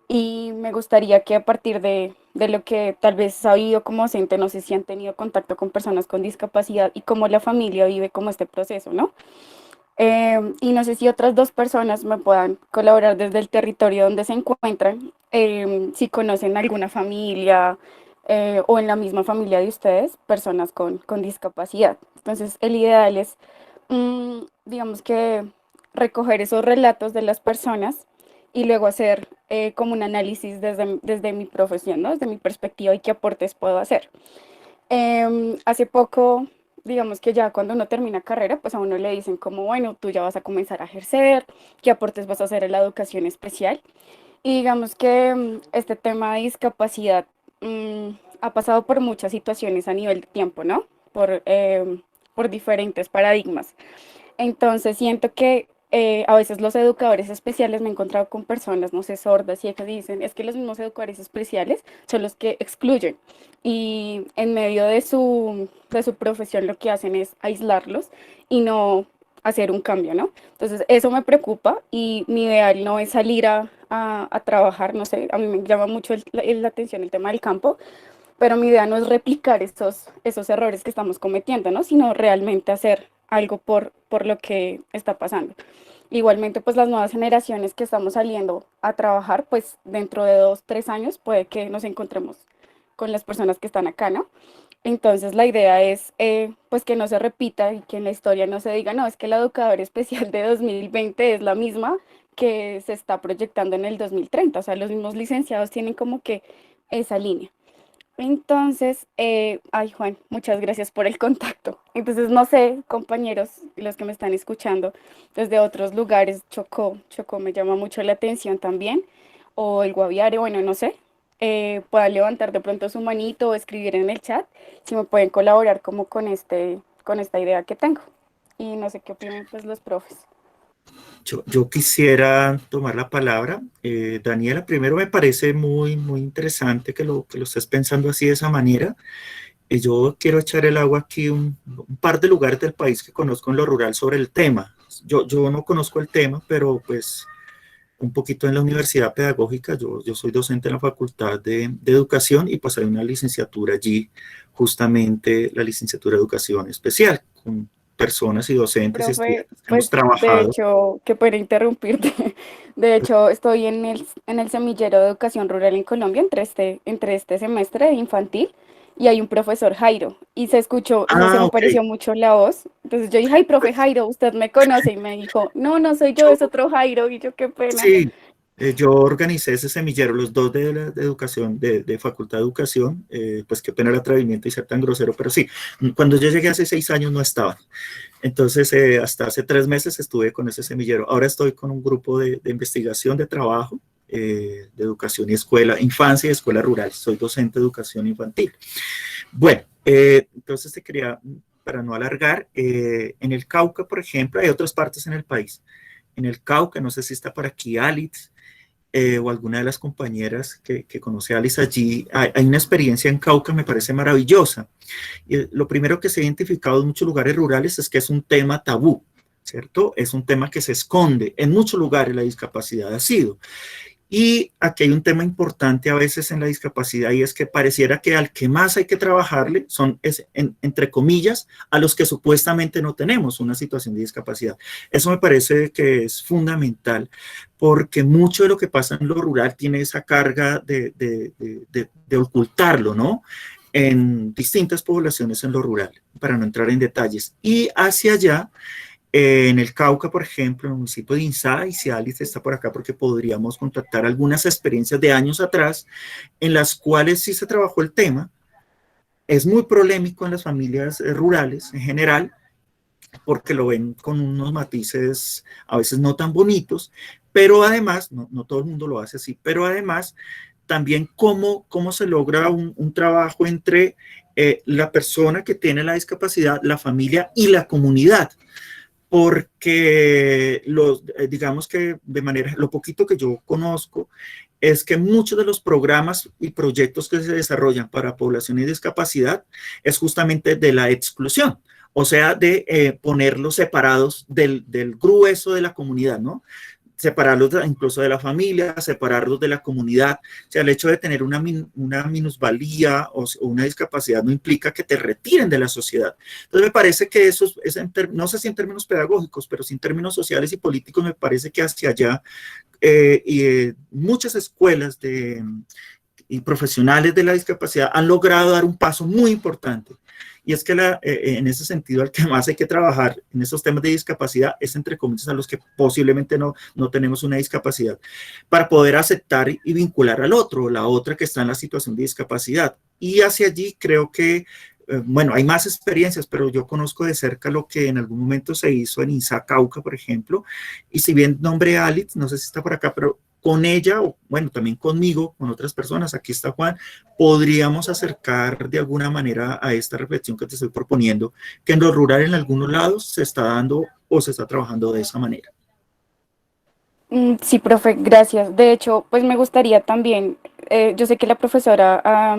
y me gustaría que a partir de lo que tal vez he sabido como docente, no sé si han tenido contacto con personas con discapacidad y cómo la familia vive como este proceso, ¿no? Y no sé si otras 2 personas me puedan colaborar desde el territorio donde se encuentran, si conocen alguna familia o en la misma familia de ustedes, personas con discapacidad. Entonces, el ideal es, digamos que recoger esos relatos de las personas y luego hacer como un análisis desde mi profesión, ¿no? Desde mi perspectiva y qué aportes puedo hacer. Hace poco, digamos que ya cuando uno termina carrera, pues a uno le dicen como, bueno, tú ya vas a comenzar a ejercer, qué aportes vas a hacer en la educación especial. Y digamos que este tema de discapacidad ha pasado por muchas situaciones a nivel de tiempo, ¿no? Por diferentes paradigmas. Entonces siento que a veces los educadores especiales me he encontrado con personas, no sé, sordas y que dicen, es que los mismos educadores especiales son los que excluyen y en medio de su profesión lo que hacen es aislarlos y no hacer un cambio, ¿no? Entonces eso me preocupa y mi ideal no es salir a trabajar, no sé, a mí me llama mucho la atención el tema del campo, pero mi idea no es replicar esos errores que estamos cometiendo, ¿no? Sino realmente hacer algo por lo que está pasando. Igualmente, pues las nuevas generaciones que estamos saliendo a trabajar, pues dentro de 2, 3 años puede que nos encontremos con las personas que están acá, ¿no? Entonces la idea es pues que no se repita y que en la historia no se diga, no, es que la educadora especial de 2020 es la misma que se está proyectando en el 2030, o sea, los mismos licenciados tienen como que esa línea. Entonces, ay Juan, muchas gracias por el contacto. Entonces, no sé, compañeros, los que me están escuchando desde otros lugares, Chocó me llama mucho la atención también, o el Guaviare, bueno, no sé, puedan levantar de pronto su manito o escribir en el chat si me pueden colaborar como con esta idea que tengo. Y no sé qué opinan pues los profes. Yo quisiera tomar la palabra. Daniela, primero me parece muy interesante que lo estés pensando así de esa manera. Yo quiero echar el agua aquí un par de lugares del país que conozco en lo rural sobre el tema. Yo no conozco el tema, pero pues un poquito en la universidad pedagógica. Yo soy docente en la Facultad de Educación y pues hay una licenciatura allí, justamente la licenciatura de Educación Especial, con personas y docentes y Profe, estudiantes que hemos pues de trabajado. hecho, que puede interrumpirte. De hecho, estoy en el semillero de educación rural en Colombia entre este semestre de infantil y hay un profesor Jairo y se escuchó, no sé, Ah, me ok. pareció mucho la voz. Entonces yo dije, ay, profe Jairo, usted me conoce y me dijo, no, no soy yo, es otro Jairo y yo qué pena. Sí, yo organicé ese semillero, los dos de educación, de Facultad de Educación, pues qué pena el atrevimiento y ser tan grosero, pero sí, cuando yo llegué hace 6 años no estaban. Entonces, hasta hace 3 meses estuve con ese semillero. Ahora estoy con un grupo de investigación, de trabajo, de educación y escuela, infancia y escuela rural. Soy docente de educación infantil. Bueno, entonces te quería, para no alargar, en el Cauca, por ejemplo, hay otras partes en el país. En el Cauca, no sé si está por aquí Alice, o alguna de las compañeras que conoce a Alice allí, hay una experiencia en Cauca, me parece maravillosa. Y lo primero que se ha identificado en muchos lugares rurales es que es un tema tabú, ¿cierto? Es un tema que se esconde. En muchos lugares la discapacidad ha sido. Y aquí hay un tema importante a veces en la discapacidad y es que pareciera que al que más hay que trabajarle son, entre comillas, a los que supuestamente no tenemos una situación de discapacidad. Eso me parece que es fundamental porque mucho de lo que pasa en lo rural tiene esa carga de ocultarlo, ¿no? En distintas poblaciones en lo rural, para no entrar en detalles. Y hacia allá, en el Cauca, por ejemplo, en el municipio de Insá, y si Alice está por acá porque podríamos contactar algunas experiencias de años atrás en las cuales sí se trabajó el tema. Es muy polémico en las familias rurales en general porque lo ven con unos matices a veces no tan bonitos, pero además, no todo el mundo lo hace así, pero además también cómo se logra un trabajo entre la persona que tiene la discapacidad, la familia y la comunidad porque digamos que de manera, lo poquito que yo conozco es que muchos de los programas y proyectos que se desarrollan para población y discapacidad es justamente de la exclusión, o sea, de ponerlos separados del grueso de la comunidad, ¿no? Separarlos incluso de la familia, separarlos de la comunidad. O sea, el hecho de tener una minusvalía o una discapacidad no implica que te retiren de la sociedad. Entonces, me parece que eso no sé si en términos pedagógicos, pero sí en términos sociales y políticos, me parece que hacia allá muchas escuelas y profesionales de la discapacidad han logrado dar un paso muy importante. Y es que en ese sentido, al que más hay que trabajar en esos temas de discapacidad es entre comillas a los que posiblemente no tenemos una discapacidad, para poder aceptar y vincular al otro, la otra que está en la situación de discapacidad. Y hacia allí creo que, bueno, hay más experiencias, pero yo conozco de cerca lo que en algún momento se hizo en Insá, Cauca, por ejemplo, y si bien nombré a Alice, no sé si está por acá, pero con ella, o bueno, también conmigo, con otras personas, aquí está Juan, podríamos acercar de alguna manera a esta reflexión que te estoy proponiendo, que en lo rural en algunos lados se está dando o se está trabajando de esa manera. Sí, profe, gracias. De hecho, pues me gustaría también, yo sé que la profesora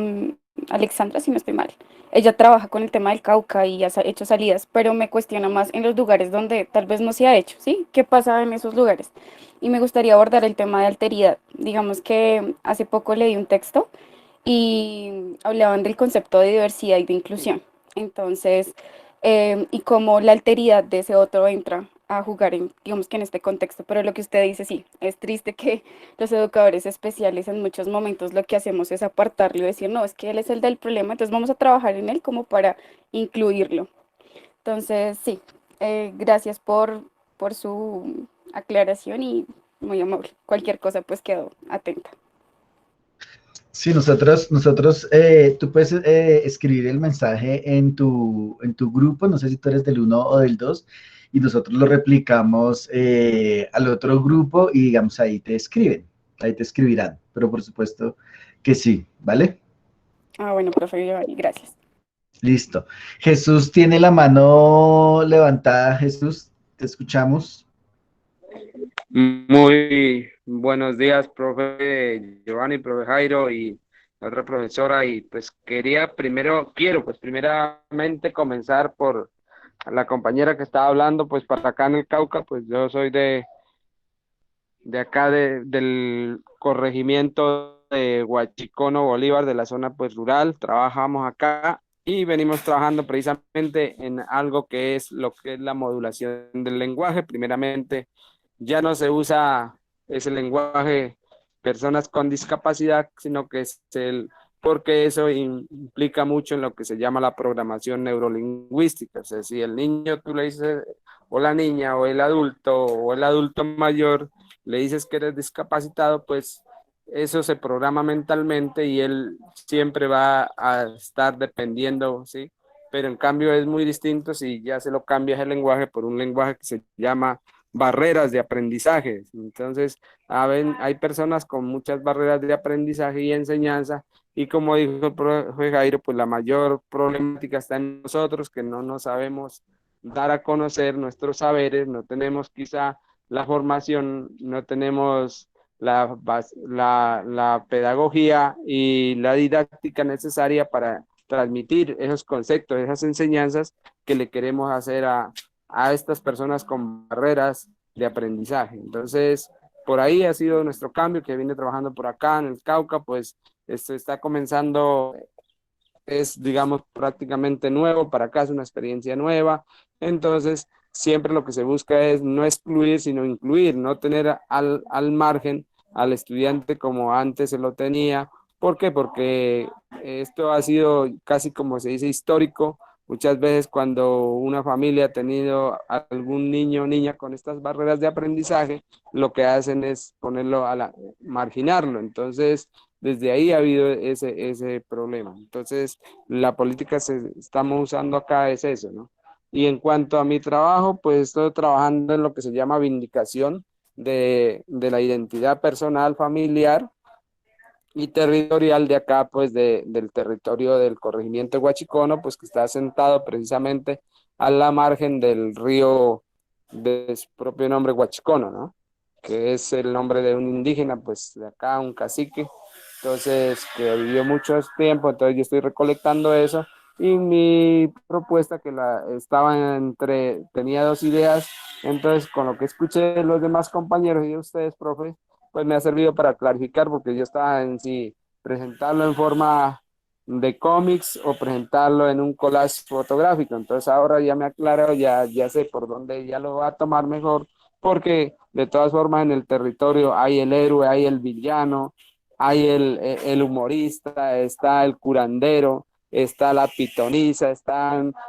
Alexandra, si no estoy mal, ella trabaja con el tema del Cauca y ha hecho salidas, pero me cuestiona más en los lugares donde tal vez no se ha hecho, ¿sí? ¿Qué pasa en esos lugares? Y me gustaría abordar el tema de alteridad. Digamos que hace poco leí un texto y hablaban del concepto de diversidad y de inclusión. Entonces, y cómo la alteridad de ese otro entra a jugar digamos que en este contexto, pero lo que usted dice, sí, es triste que los educadores especiales en muchos momentos lo que hacemos es apartarlo y decir, no, es que él es el del problema, entonces vamos a trabajar en él como para incluirlo. Entonces, sí, gracias por su aclaración y muy amable. Cualquier cosa, pues quedo atenta. Sí, tú puedes escribir el mensaje en tu grupo, no sé si tú eres del uno o del 2, y nosotros lo replicamos al otro grupo y digamos ahí te escribirán, pero por supuesto que sí, ¿vale? Ah, bueno, profe Giovanni, gracias. Listo. Jesús tiene la mano levantada. Jesús, te escuchamos. Muy buenos días, profe Giovanni, profe Jairo y la otra profesora. Y pues quiero pues primeramente comenzar por la compañera que estaba hablando, pues para acá en el Cauca, pues yo soy de acá del corregimiento de Huachicono, Bolívar, de la zona pues rural. Trabajamos acá y venimos trabajando precisamente en algo que es lo que es la modulación del lenguaje. Primeramente, ya no se usa ese lenguaje personas con discapacidad, sino que porque eso implica mucho en lo que se llama la programación neurolingüística. O sea, si el niño tú le dices, o la niña, o el adulto mayor, le dices que eres discapacitado, pues eso se programa mentalmente y él siempre va a estar dependiendo, ¿sí? Pero en cambio es muy distinto si ya se lo cambias el lenguaje por un lenguaje que se llama barreras de aprendizaje. Entonces, hay personas con muchas barreras de aprendizaje y enseñanza, y como dijo el profe Jairo, pues la mayor problemática está en nosotros, que no nos sabemos dar a conocer nuestros saberes, no tenemos quizá la formación, no tenemos la pedagogía y la didáctica necesaria para transmitir esos conceptos, esas enseñanzas que le queremos hacer a estas personas con barreras de aprendizaje. Entonces, por ahí ha sido nuestro cambio, que viene trabajando por acá en el Cauca. Pues esto está comenzando, es digamos prácticamente nuevo, para acá es una experiencia nueva. Entonces, siempre lo que se busca es no excluir, sino incluir, no tener al margen al estudiante como antes se lo tenía. ¿Por qué? Porque esto ha sido casi, como se dice, histórico. Muchas veces cuando una familia ha tenido algún niño o niña con estas barreras de aprendizaje, lo que hacen es marginarlo. Entonces, desde ahí ha habido ese problema. Entonces, la política que estamos usando acá es eso, ¿no? Y en cuanto a mi trabajo, pues estoy trabajando en lo que se llama vindicación de la identidad personal, familiar y territorial de acá, pues del territorio del corregimiento de Huachicono, pues que está asentado precisamente a la margen del río de su propio nombre, Huachicono, ¿no? Que es el nombre de un indígena, pues de acá, un cacique, entonces que vivió mucho tiempo. Entonces yo estoy recolectando eso, y mi propuesta tenía dos ideas. Entonces con lo que escuché de los demás compañeros y de ustedes, profe, pues me ha servido para clarificar, porque yo estaba en sí presentarlo en forma de cómics o presentarlo en un collage fotográfico. Entonces ahora ya me aclaro, ya sé por dónde ya lo va a tomar mejor, porque de todas formas en el territorio hay el héroe, hay el villano, hay el humorista, está el curandero, está la pitonisa,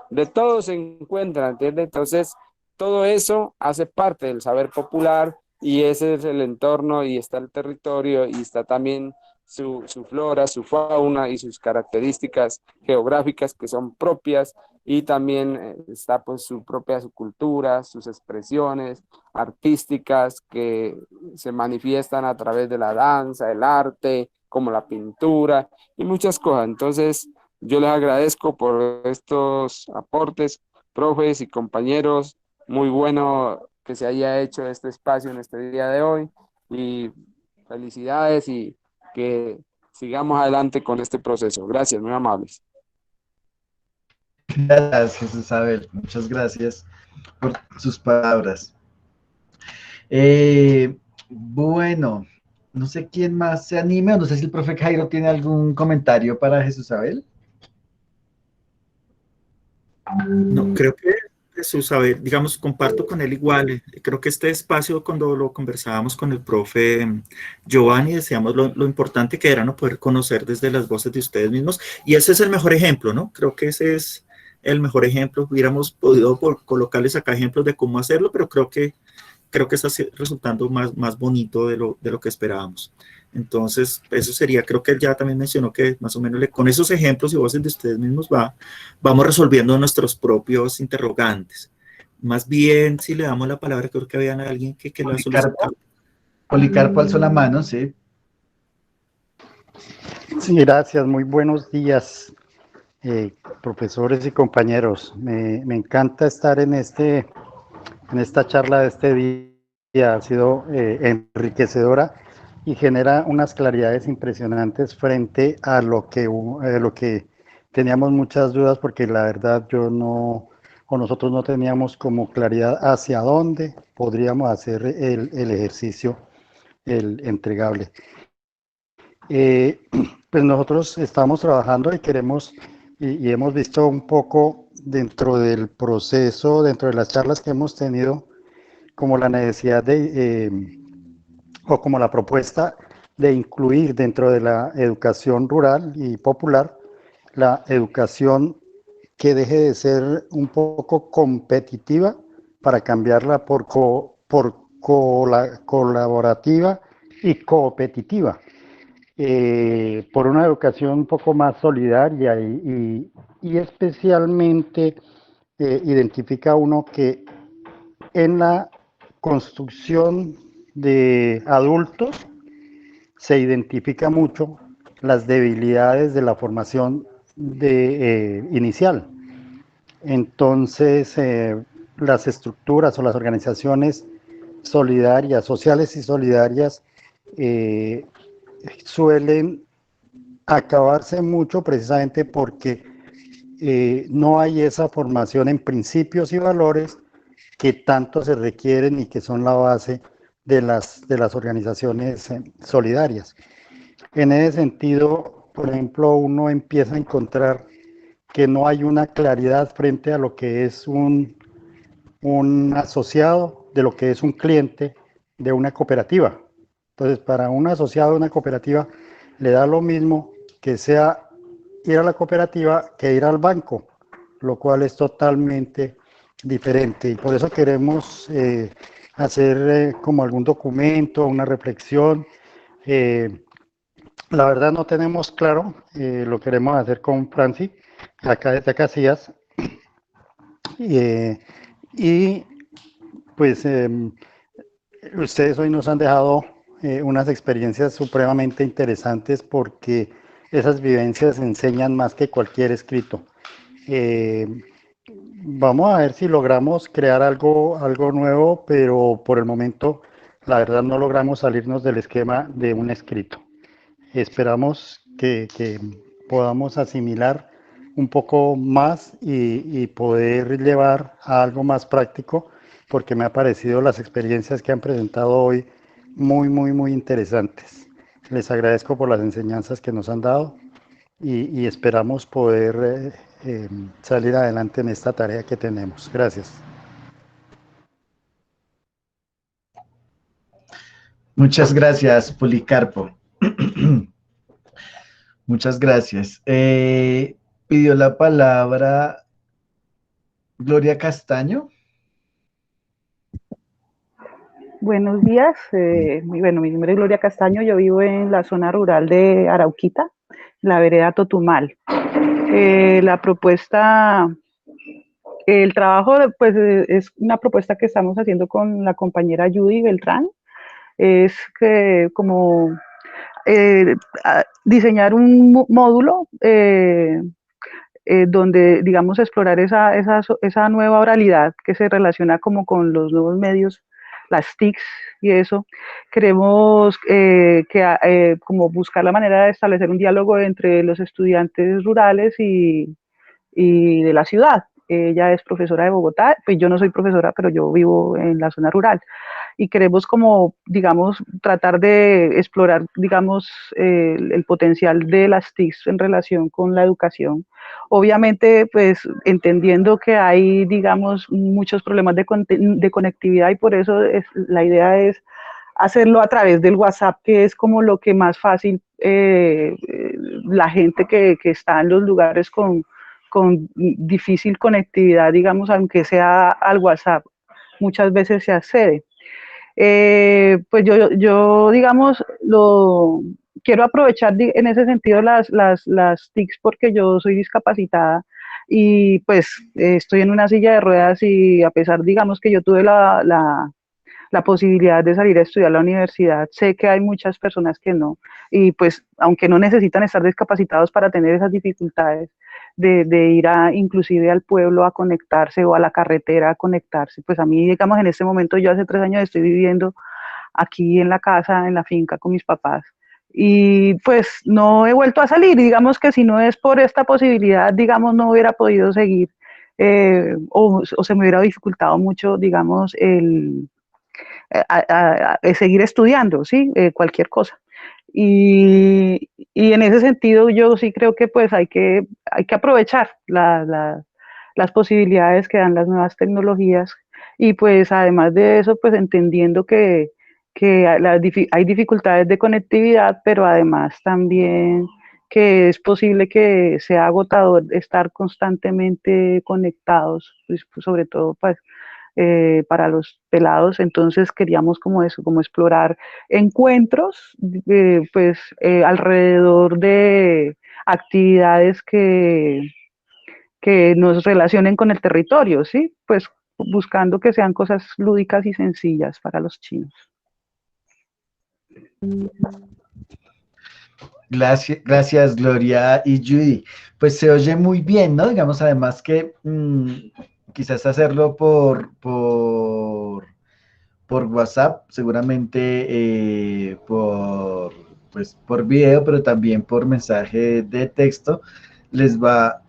de todo se encuentra, ¿entiendes? Entonces todo eso hace parte del saber popular, y ese es el entorno, y está el territorio, y está también su flora, su fauna y sus características geográficas que son propias, y también está pues su cultura, sus expresiones artísticas que se manifiestan a través de la danza, el arte, como la pintura y muchas cosas. Entonces, yo les agradezco por estos aportes, profes y compañeros. Muy bueno que se haya hecho este espacio en este día de hoy, y felicidades, y que sigamos adelante con este proceso. Gracias, muy amables. Gracias, Isabel. Muchas gracias por sus palabras. Bueno, no sé quién más se anime, o no sé si el profe Jairo tiene algún comentario para Jesús Abel. No, creo que Jesús, a ver, digamos, comparto con él igual. Creo que este espacio, cuando lo conversábamos con el profe Giovanni, decíamos lo importante que era no poder conocer desde las voces de ustedes mismos, y ese es el mejor ejemplo, ¿no? Creo que ese es el mejor ejemplo. Hubiéramos podido colocarles acá ejemplos de cómo hacerlo, pero creo que creo que está resultando más bonito de lo que esperábamos. Entonces, eso sería, creo que él ya también mencionó que más o menos con esos ejemplos y voces de ustedes mismos vamos resolviendo nuestros propios interrogantes. Más bien, si le damos la palabra, creo que había alguien que lo ha solicitado. Policarpo alzó la mano, sí. Sí, gracias. Muy buenos días, profesores y compañeros. Me encanta estar en esta charla de este día. Ha sido enriquecedora y genera unas claridades impresionantes frente a lo que teníamos muchas dudas, porque la verdad nosotros no teníamos como claridad hacia dónde podríamos hacer el ejercicio, el entregable. Pues nosotros estamos trabajando y queremos y hemos visto un poco dentro del proceso, dentro de las charlas que hemos tenido, como la necesidad o como la propuesta de incluir dentro de la educación rural y popular la educación que deje de ser un poco competitiva para cambiarla por colaborativa y competitiva. Por una educación un poco más solidaria y especialmente identifica uno que en la construcción de adultos se identifica mucho las debilidades de la formación inicial. Entonces, las estructuras o las organizaciones solidarias, sociales y solidarias, suelen acabarse mucho precisamente porque no hay esa formación en principios y valores que tanto se requieren y que son la base de las organizaciones solidarias. En ese sentido, por ejemplo, uno empieza a encontrar que no hay una claridad frente a lo que es un asociado, de lo que es un cliente de una cooperativa. Entonces, para un asociado de una cooperativa le da lo mismo que sea ir a la cooperativa que ir al banco, lo cual es totalmente diferente. Y por eso queremos hacer como algún documento, una reflexión. La verdad no tenemos claro, lo queremos hacer con Franci, acá desde Casillas. Y pues ustedes hoy nos han dejado unas experiencias supremamente interesantes, porque esas vivencias enseñan más que cualquier escrito. Vamos a ver si logramos crear algo nuevo, pero por el momento la verdad no logramos salirnos del esquema de un escrito. Esperamos que podamos asimilar un poco más y poder llevar a algo más práctico, porque me ha parecido las experiencias que han presentado hoy muy interesantes. Les agradezco por las enseñanzas que nos han dado y esperamos poder salir adelante en esta tarea que tenemos. Gracias. Muchas gracias, Policarpo. Muchas gracias. Pidió la palabra Gloria Castaño. Buenos días, bueno, mi nombre es Gloria Castaño, yo vivo en la zona rural de Arauquita, la vereda Totumal. La propuesta, el trabajo, pues es una propuesta que estamos haciendo con la compañera Judy Beltrán, es que como diseñar un módulo donde, digamos, explorar esa nueva oralidad que se relaciona como con los nuevos medios, las TICs y eso. Queremos como buscar la manera de establecer un diálogo entre los estudiantes rurales y de la ciudad. Ella es profesora de Bogotá, pues yo no soy profesora, pero yo vivo en la zona rural. Y queremos como, digamos, tratar de explorar, digamos, el potencial de las TICs en relación con la educación. Obviamente, pues, entendiendo que hay, digamos, muchos problemas de conectividad, y por eso la idea es hacerlo a través del WhatsApp, que es como lo que más fácil la gente que está en los lugares con difícil conectividad, digamos, aunque sea al WhatsApp, muchas veces se accede. Pues yo, digamos, quiero aprovechar en ese sentido las TICs porque yo soy discapacitada y pues estoy en una silla de ruedas y a pesar, digamos, que yo tuve la posibilidad de salir a estudiar a la universidad, sé que hay muchas personas que no, y pues aunque no necesitan estar discapacitados para tener esas dificultades de ir inclusive al pueblo a conectarse o a la carretera a conectarse, pues a mí, digamos, en este momento yo hace 3 años estoy viviendo aquí en la casa, en la finca con mis papás, y pues no he vuelto a salir, y digamos que si no es por esta posibilidad, digamos, no hubiera podido seguir, o se me hubiera dificultado mucho, digamos, seguir estudiando, ¿sí? Cualquier cosa. Y en ese sentido yo sí creo que pues hay que aprovechar las posibilidades que dan las nuevas tecnologías y pues además de eso pues entendiendo que hay dificultades de conectividad, pero además también que es posible que sea agotador estar constantemente conectados, pues, sobre todo pues, para los pelados, entonces queríamos como eso, como explorar encuentros, pues alrededor de actividades que nos relacionen con el territorio, ¿sí? Pues buscando que sean cosas lúdicas y sencillas para los chinos. Gracias, Gloria y Judy. Pues se oye muy bien, ¿no? Digamos, además que quizás hacerlo por WhatsApp, seguramente por video, pero también por mensaje de texto, les va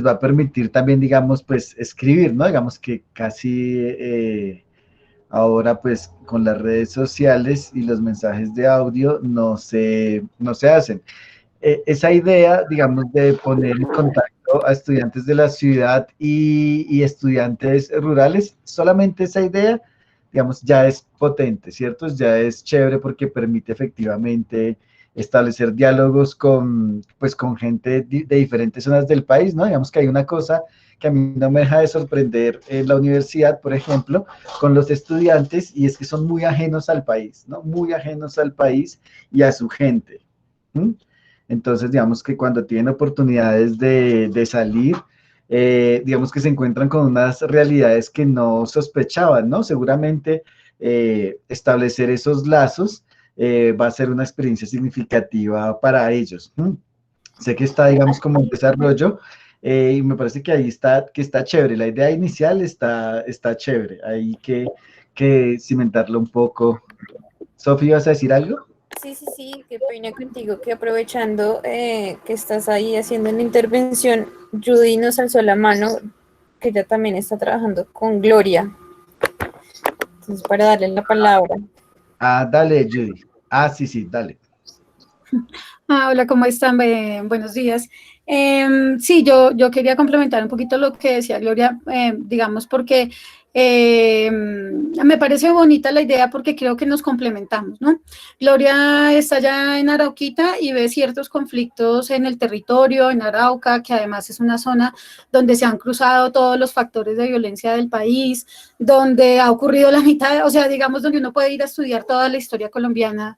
a permitir también, digamos, pues escribir, ¿no? Digamos que casi ahora pues con las redes sociales y los mensajes de audio no se hacen. Esa idea, digamos, de poner en contacto a estudiantes de la ciudad y estudiantes rurales, solamente esa idea, digamos, ya es potente, ¿cierto? Ya es chévere porque permite efectivamente establecer diálogos pues, con gente de diferentes zonas del país, ¿no? Digamos que hay una cosa que a mí no me deja de sorprender en la universidad, por ejemplo, con los estudiantes, y es que son muy ajenos al país, ¿no? Muy ajenos al país y a su gente. Entonces, digamos que cuando tienen oportunidades de salir, digamos que se encuentran con unas realidades que no sospechaban, ¿no? Seguramente establecer esos lazos va a ser una experiencia significativa para ellos. Sé que está, digamos, como en desarrollo, y me parece que ahí que está chévere. La idea inicial está chévere. Hay que cimentarlo un poco. Sofía, ¿vas a decir algo? Sí, qué pena contigo, que aprovechando que estás ahí haciendo una intervención, Judy nos alzó la mano, que ella también está trabajando con Gloria. Entonces, para darle la palabra. Dale, Judy. Sí, dale. Hola, ¿cómo están? Buenos días. Sí, yo quería complementar un poquito lo que decía Gloria, digamos, porque me parece bonita la idea porque creo que nos complementamos, ¿no? Gloria está allá en Arauquita y ve ciertos conflictos en el territorio, en Arauca, que además es una zona donde se han cruzado todos los factores de violencia del país, donde ha ocurrido la mitad, o sea, digamos, donde uno puede ir a estudiar toda la historia colombiana,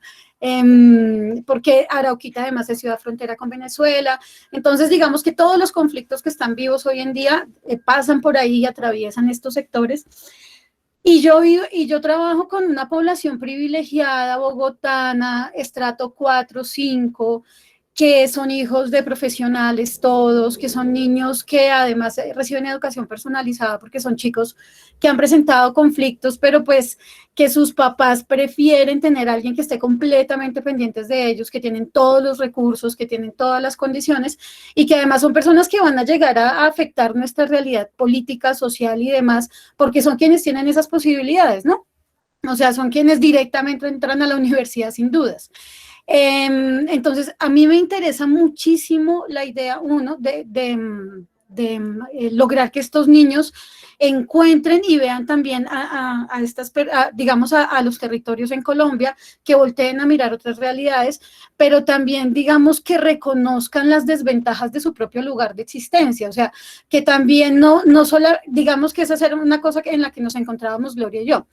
porque Arauquita además es ciudad frontera con Venezuela, entonces digamos que todos los conflictos que están vivos hoy en día pasan por ahí y atraviesan estos sectores. Y yo trabajo con una población privilegiada, bogotana, estrato 4, 5, que son hijos de profesionales todos, que son niños que además reciben educación personalizada porque son chicos que han presentado conflictos, pero pues que sus papás prefieren tener a alguien que esté completamente pendientes de ellos, que tienen todos los recursos, que tienen todas las condiciones y que además son personas que van a llegar a afectar nuestra realidad política, social y demás, porque son quienes tienen esas posibilidades, ¿no? O sea, son quienes directamente entran a la universidad sin dudas. Entonces, a mí me interesa muchísimo la idea, de lograr que estos niños encuentren y vean también digamos, a los territorios en Colombia, que volteen a mirar otras realidades, pero también, digamos, que reconozcan las desventajas de su propio lugar de existencia, o sea, que también no solo, digamos que esa era una cosa en la que nos encontrábamos Gloria y yo.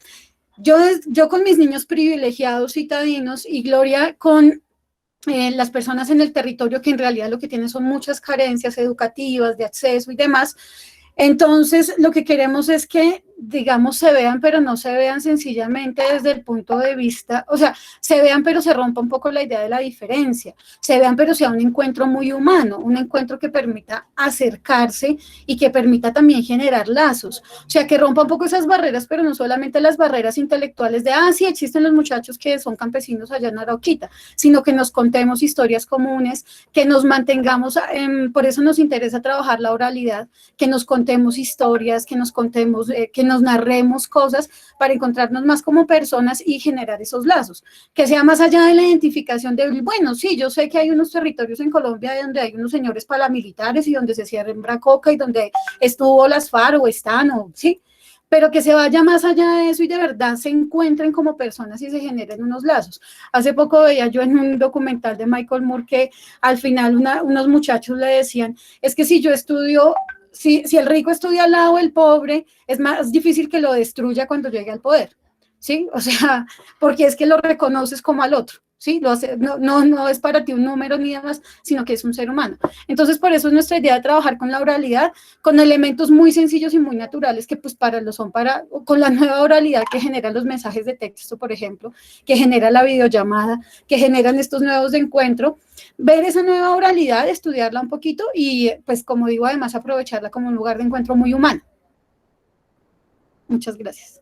yo con mis niños privilegiados citadinos y Gloria con las personas en el territorio que en realidad lo que tienen son muchas carencias educativas, de acceso y demás. Entonces, lo que queremos es que, digamos, se vean, pero no se vean sencillamente desde el punto de vista, o sea, se vean, pero se rompa un poco la idea de la diferencia, se vean, pero sea un encuentro muy humano, un encuentro que permita acercarse y que permita también generar lazos, o sea, que rompa un poco esas barreras, pero no solamente las barreras intelectuales de, sí, existen los muchachos que son campesinos allá en Arauquita, sino que nos contemos historias comunes, que nos mantengamos, por eso nos interesa trabajar la oralidad, que nos contemos historias, que nos contemos, que nos narremos cosas para encontrarnos más como personas y generar esos lazos, que sea más allá de la identificación de, bueno, sí, yo sé que hay unos territorios en Colombia donde hay unos señores paramilitares y donde se siembra coca y donde estuvo las FARC o están, o sí, pero que se vaya más allá de eso y de verdad se encuentren como personas y se generen unos lazos. Hace poco veía yo en un documental de Michael Moore que al final unos muchachos le decían, es que si yo estudio, si el rico estudia al lado del pobre, es más difícil que lo destruya cuando llegue al poder, ¿sí? O sea, porque es que lo reconoces como al otro, ¿sí? No es para ti un número ni demás, sino que es un ser humano. Entonces, por eso es nuestra idea de trabajar con la oralidad, con elementos muy sencillos y muy naturales que pues con la nueva oralidad que generan los mensajes de texto, por ejemplo, que genera la videollamada, que generan estos nuevos de encuentro, ver esa nueva oralidad, estudiarla un poquito y pues como digo, además aprovecharla como un lugar de encuentro muy humano. Muchas gracias.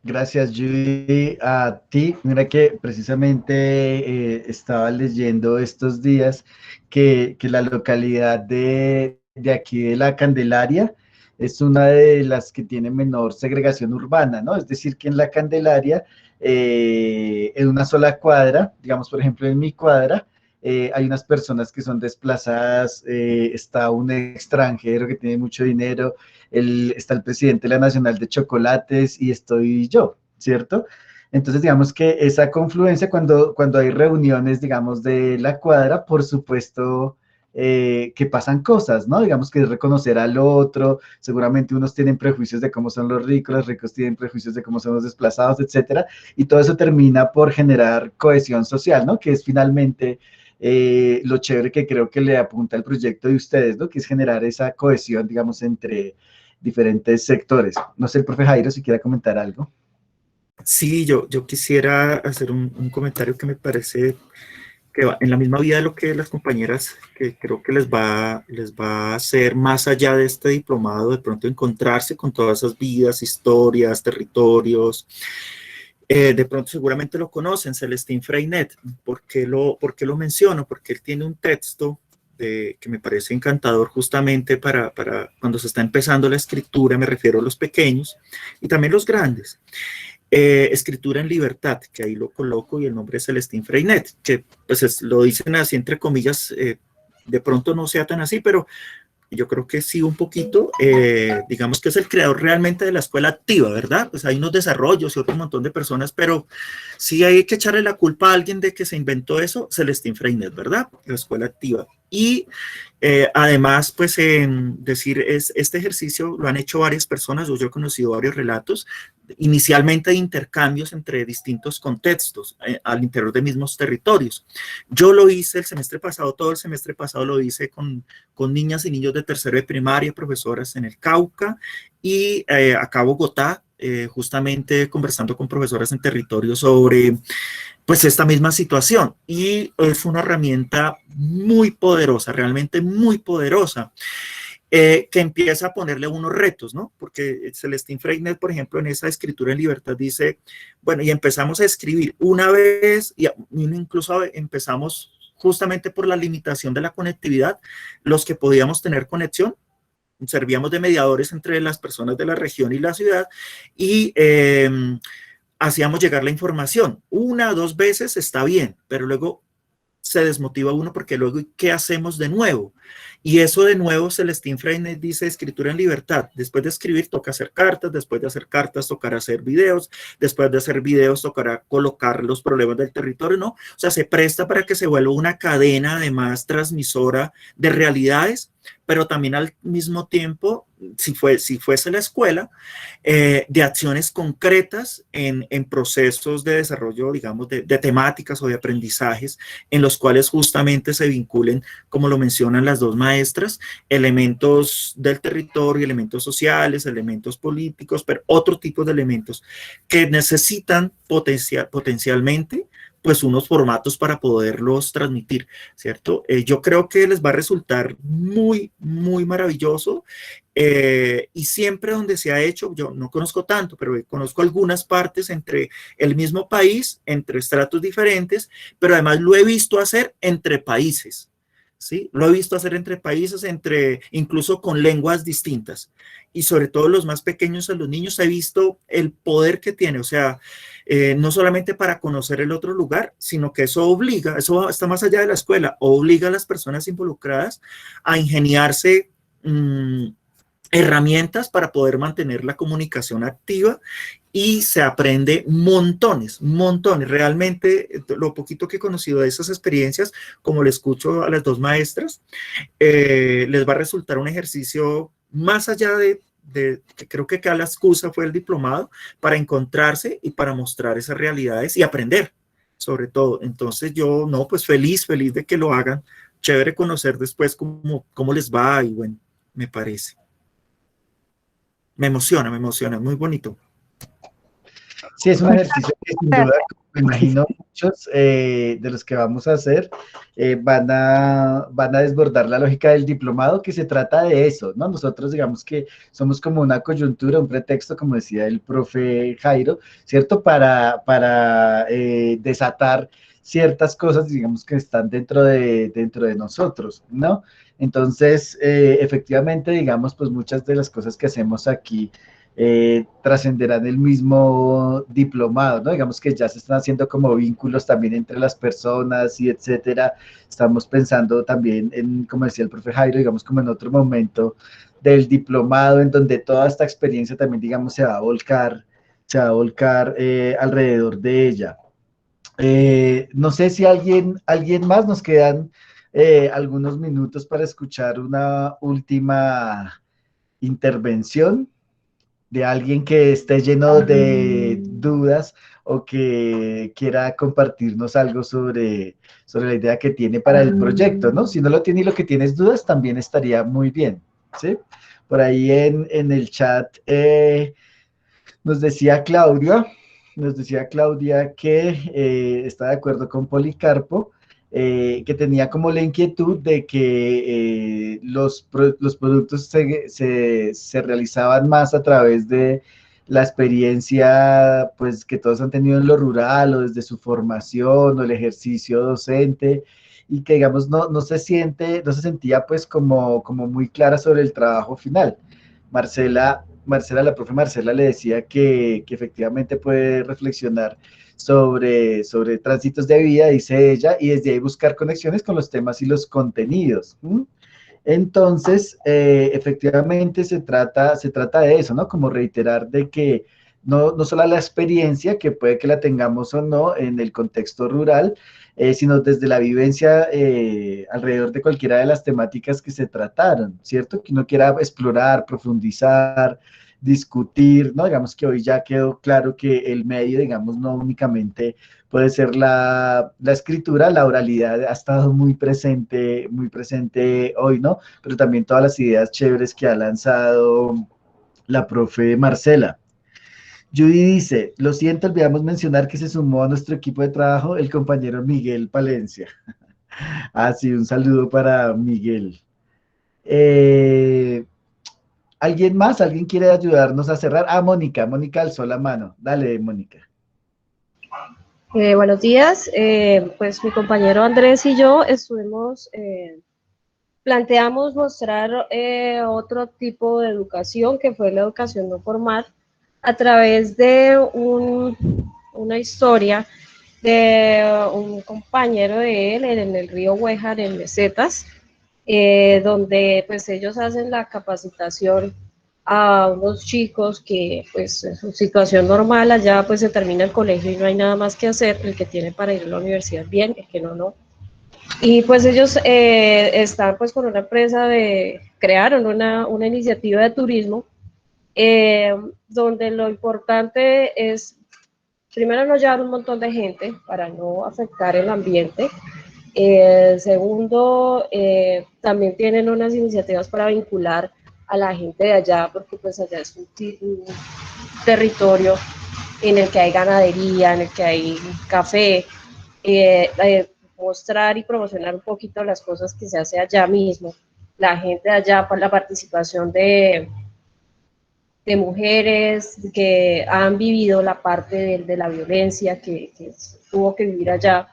Gracias, Judy, a ti. Mira que precisamente estaba leyendo estos días que la localidad de aquí de La Candelaria es una de las que tiene menor segregación urbana, ¿no? Es decir, que en La Candelaria, en una sola cuadra, digamos, por ejemplo, en mi cuadra, hay unas personas que son desplazadas, está un extranjero que tiene mucho dinero, está el presidente de la Nacional de Chocolates y estoy yo, ¿cierto? Entonces, digamos que esa confluencia, cuando hay reuniones, digamos, de la cuadra, por supuesto, que pasan cosas, ¿no? Digamos que es reconocer al otro, seguramente unos tienen prejuicios de cómo son los ricos tienen prejuicios de cómo son los desplazados, etcétera, y todo eso termina por generar cohesión social, ¿no? Que es finalmente lo chévere que creo que le apunta el proyecto de ustedes, ¿no? Que es generar esa cohesión, digamos, entre diferentes sectores. No sé, el profe Jairo, si quiere comentar algo. Sí, yo quisiera hacer un comentario que me parece que va en la misma vía de lo que las compañeras, que creo que les va a hacer más allá de este diplomado, de pronto encontrarse con todas esas vidas, historias, territorios. De pronto seguramente lo conocen, Celestín Freinet. ¿Por qué lo menciono? Porque él tiene un texto que me parece encantador justamente para cuando se está empezando la escritura, me refiero a los pequeños y también los grandes. Escritura en libertad, que ahí lo coloco, y el nombre es Celestín Freinet, que pues lo dicen así entre comillas, de pronto no sea tan así, pero yo creo que sí un poquito, digamos que es el creador realmente de la escuela activa, ¿verdad? Pues hay unos desarrollos y otro montón de personas, pero sí hay que echarle la culpa a alguien de que se inventó eso, Celestín Freinet, ¿verdad? La escuela activa. Y además, pues decir, este ejercicio lo han hecho varias personas, yo he conocido varios relatos, inicialmente de intercambios entre distintos contextos al interior de mismos territorios. Yo lo hice el semestre pasado, todo el semestre pasado lo hice con niñas y niños de tercero de primaria, profesoras en el Cauca, y acá Bogotá, justamente conversando con profesoras en territorio sobre pues esta misma situación, y es una herramienta muy poderosa, realmente muy poderosa, que empieza a ponerle unos retos, ¿no? Porque Celestín Freinet, por ejemplo, en esa escritura en libertad dice, bueno, y empezamos a escribir una vez, y incluso empezamos justamente por la limitación de la conectividad, los que podíamos tener conexión, servíamos de mediadores entre las personas de la región y la ciudad, y hacíamos llegar la información. Una o dos veces está bien, pero luego se desmotiva uno porque luego, ¿qué hacemos de nuevo? Y eso de nuevo, Celestín Freinet dice escritura en libertad. Después de escribir toca hacer cartas, después de hacer cartas tocará hacer videos, después de hacer videos tocará colocar los problemas del territorio, ¿no? O sea, se presta para que se vuelva una cadena además transmisora de realidades, pero también al mismo tiempo, si fuese la escuela, de acciones concretas en procesos de desarrollo, digamos, de temáticas o de aprendizajes en los cuales justamente se vinculen, como lo mencionan las dos maestras, elementos del territorio, elementos sociales, elementos políticos, pero otro tipo de elementos que necesitan potencialmente pues unos formatos para poderlos transmitir, ¿cierto? Yo creo que les va a resultar muy, muy maravilloso, y siempre donde se ha hecho, yo no conozco tanto, pero conozco algunas partes entre el mismo país, entre estratos diferentes, pero además lo he visto hacer entre países, ¿sí? Lo he visto hacer entre países, incluso con lenguas distintas, y sobre todo los más pequeños, a los niños, he visto el poder que tiene, o sea, no solamente para conocer el otro lugar, sino que eso obliga, eso está más allá de la escuela, obliga a las personas involucradas a ingeniarse herramientas para poder mantener la comunicación activa, y se aprende montones. Realmente, lo poquito que he conocido de esas experiencias, como le escucho a las dos maestras, les va a resultar un ejercicio más allá de creo que acá la excusa fue el diplomado, para encontrarse y para mostrar esas realidades y aprender, sobre todo. Entonces yo, no, pues feliz de que lo hagan. Chévere conocer después cómo les va, y bueno, me parece. Me emociona, muy bonito. Sí, es un ejercicio que sin duda, me imagino, muchos de los que vamos a hacer van a desbordar la lógica del diplomado, que se trata de eso, ¿no? Nosotros digamos que somos como una coyuntura, un pretexto, como decía el profe Jairo, ¿cierto? Para desatar ciertas cosas, digamos, que están dentro de nosotros, ¿no? Entonces, efectivamente, digamos, pues muchas de las cosas que hacemos aquí trascenderán el mismo diplomado, ¿no? Digamos que ya se están haciendo como vínculos también entre las personas y etcétera. Estamos pensando también en, como decía el profe Jairo, digamos, como en otro momento del diplomado, en donde toda esta experiencia también, digamos, se va a volcar alrededor de ella. No sé si alguien más, nos quedan algunos minutos para escuchar una última intervención de alguien que esté lleno de dudas o que quiera compartirnos algo sobre la idea que tiene para el proyecto, ¿no? Si no lo tiene y lo que tiene es dudas, también estaría muy bien, ¿sí? Por ahí en el chat nos decía Claudia que está de acuerdo con Policarpo, que tenía como la inquietud de que los productos se realizaban más a través de la experiencia, pues, que todos han tenido en lo rural, o desde su formación o el ejercicio docente, y que, digamos, no se sentía pues como muy clara sobre el trabajo final. La profe Marcela le decía que efectivamente puede reflexionar sobre tránsitos de vida, dice ella, y desde ahí buscar conexiones con los temas y los contenidos. Entonces, efectivamente se trata de eso, ¿no? Como reiterar de que no solo la experiencia, que puede que la tengamos o no en el contexto rural, sino desde la vivencia alrededor de cualquiera de las temáticas que se trataron, ¿cierto? Que uno quiera explorar, profundizar, discutir, ¿no? Digamos que hoy ya quedó claro que el medio, digamos, no únicamente puede ser la escritura, la oralidad ha estado muy presente hoy, ¿no? Pero también todas las ideas chéveres que ha lanzado la profe Marcela. Judy dice, lo siento, olvidamos mencionar que se sumó a nuestro equipo de trabajo el compañero Miguel Palencia. Ah, sí, un saludo para Miguel. ¿Alguien más? ¿Alguien quiere ayudarnos a cerrar? Ah, Mónica alzó la mano. Dale, Mónica. Buenos días. Pues mi compañero Andrés y yo planteamos mostrar otro tipo de educación, que fue la educación no formal, a través de una historia de un compañero de él en el río Huejar, en Mesetas, donde pues ellos hacen la capacitación a unos chicos que pues en su situación normal allá pues se termina el colegio y no hay nada más que hacer, el que tiene para ir a la universidad bien, el que no. Y pues ellos están pues con una empresa de crearon una iniciativa de turismo donde lo importante es, primero, no llevar un montón de gente para no afectar el ambiente. Segundo, también tienen unas iniciativas para vincular a la gente de allá, porque pues allá es un territorio en el que hay ganadería, en el que hay café, mostrar y promocionar un poquito las cosas que se hace allá mismo. La gente de allá, por la participación de mujeres que han vivido la parte de la violencia que tuvo que vivir allá,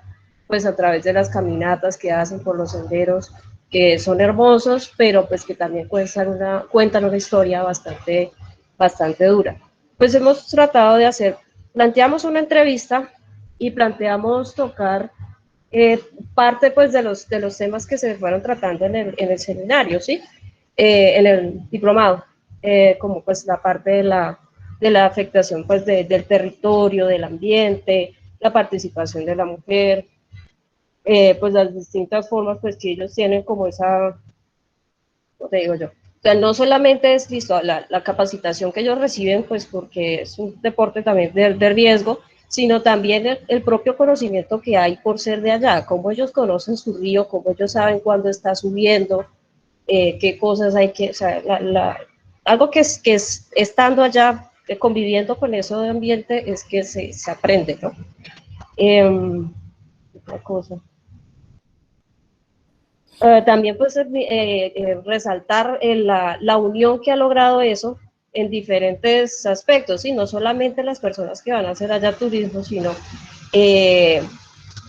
pues a través de las caminatas que hacen por los senderos, que son hermosos, pero pues que también cuentan una historia bastante dura. Pues hemos tratado de planteamos una entrevista y planteamos tocar parte pues de los temas que se fueron tratando en el seminario, ¿sí? En el diplomado, como pues la parte de la afectación pues del territorio, del ambiente, la participación de la mujer, pues las distintas formas pues que ellos tienen como esa, ¿cómo te digo yo? O sea, no solamente es listo la capacitación que ellos reciben, pues porque es un deporte también de riesgo, sino también el propio conocimiento que hay por ser de allá, cómo ellos conocen su río, cómo ellos saben cuándo está subiendo, qué cosas hay que, o sea, algo que es estando allá, conviviendo con eso de ambiente, es que se aprende, ¿no? Otra cosa. También pues resaltar la unión que ha logrado eso en diferentes aspectos, ¿sí? No solamente las personas que van a hacer allá turismo, sino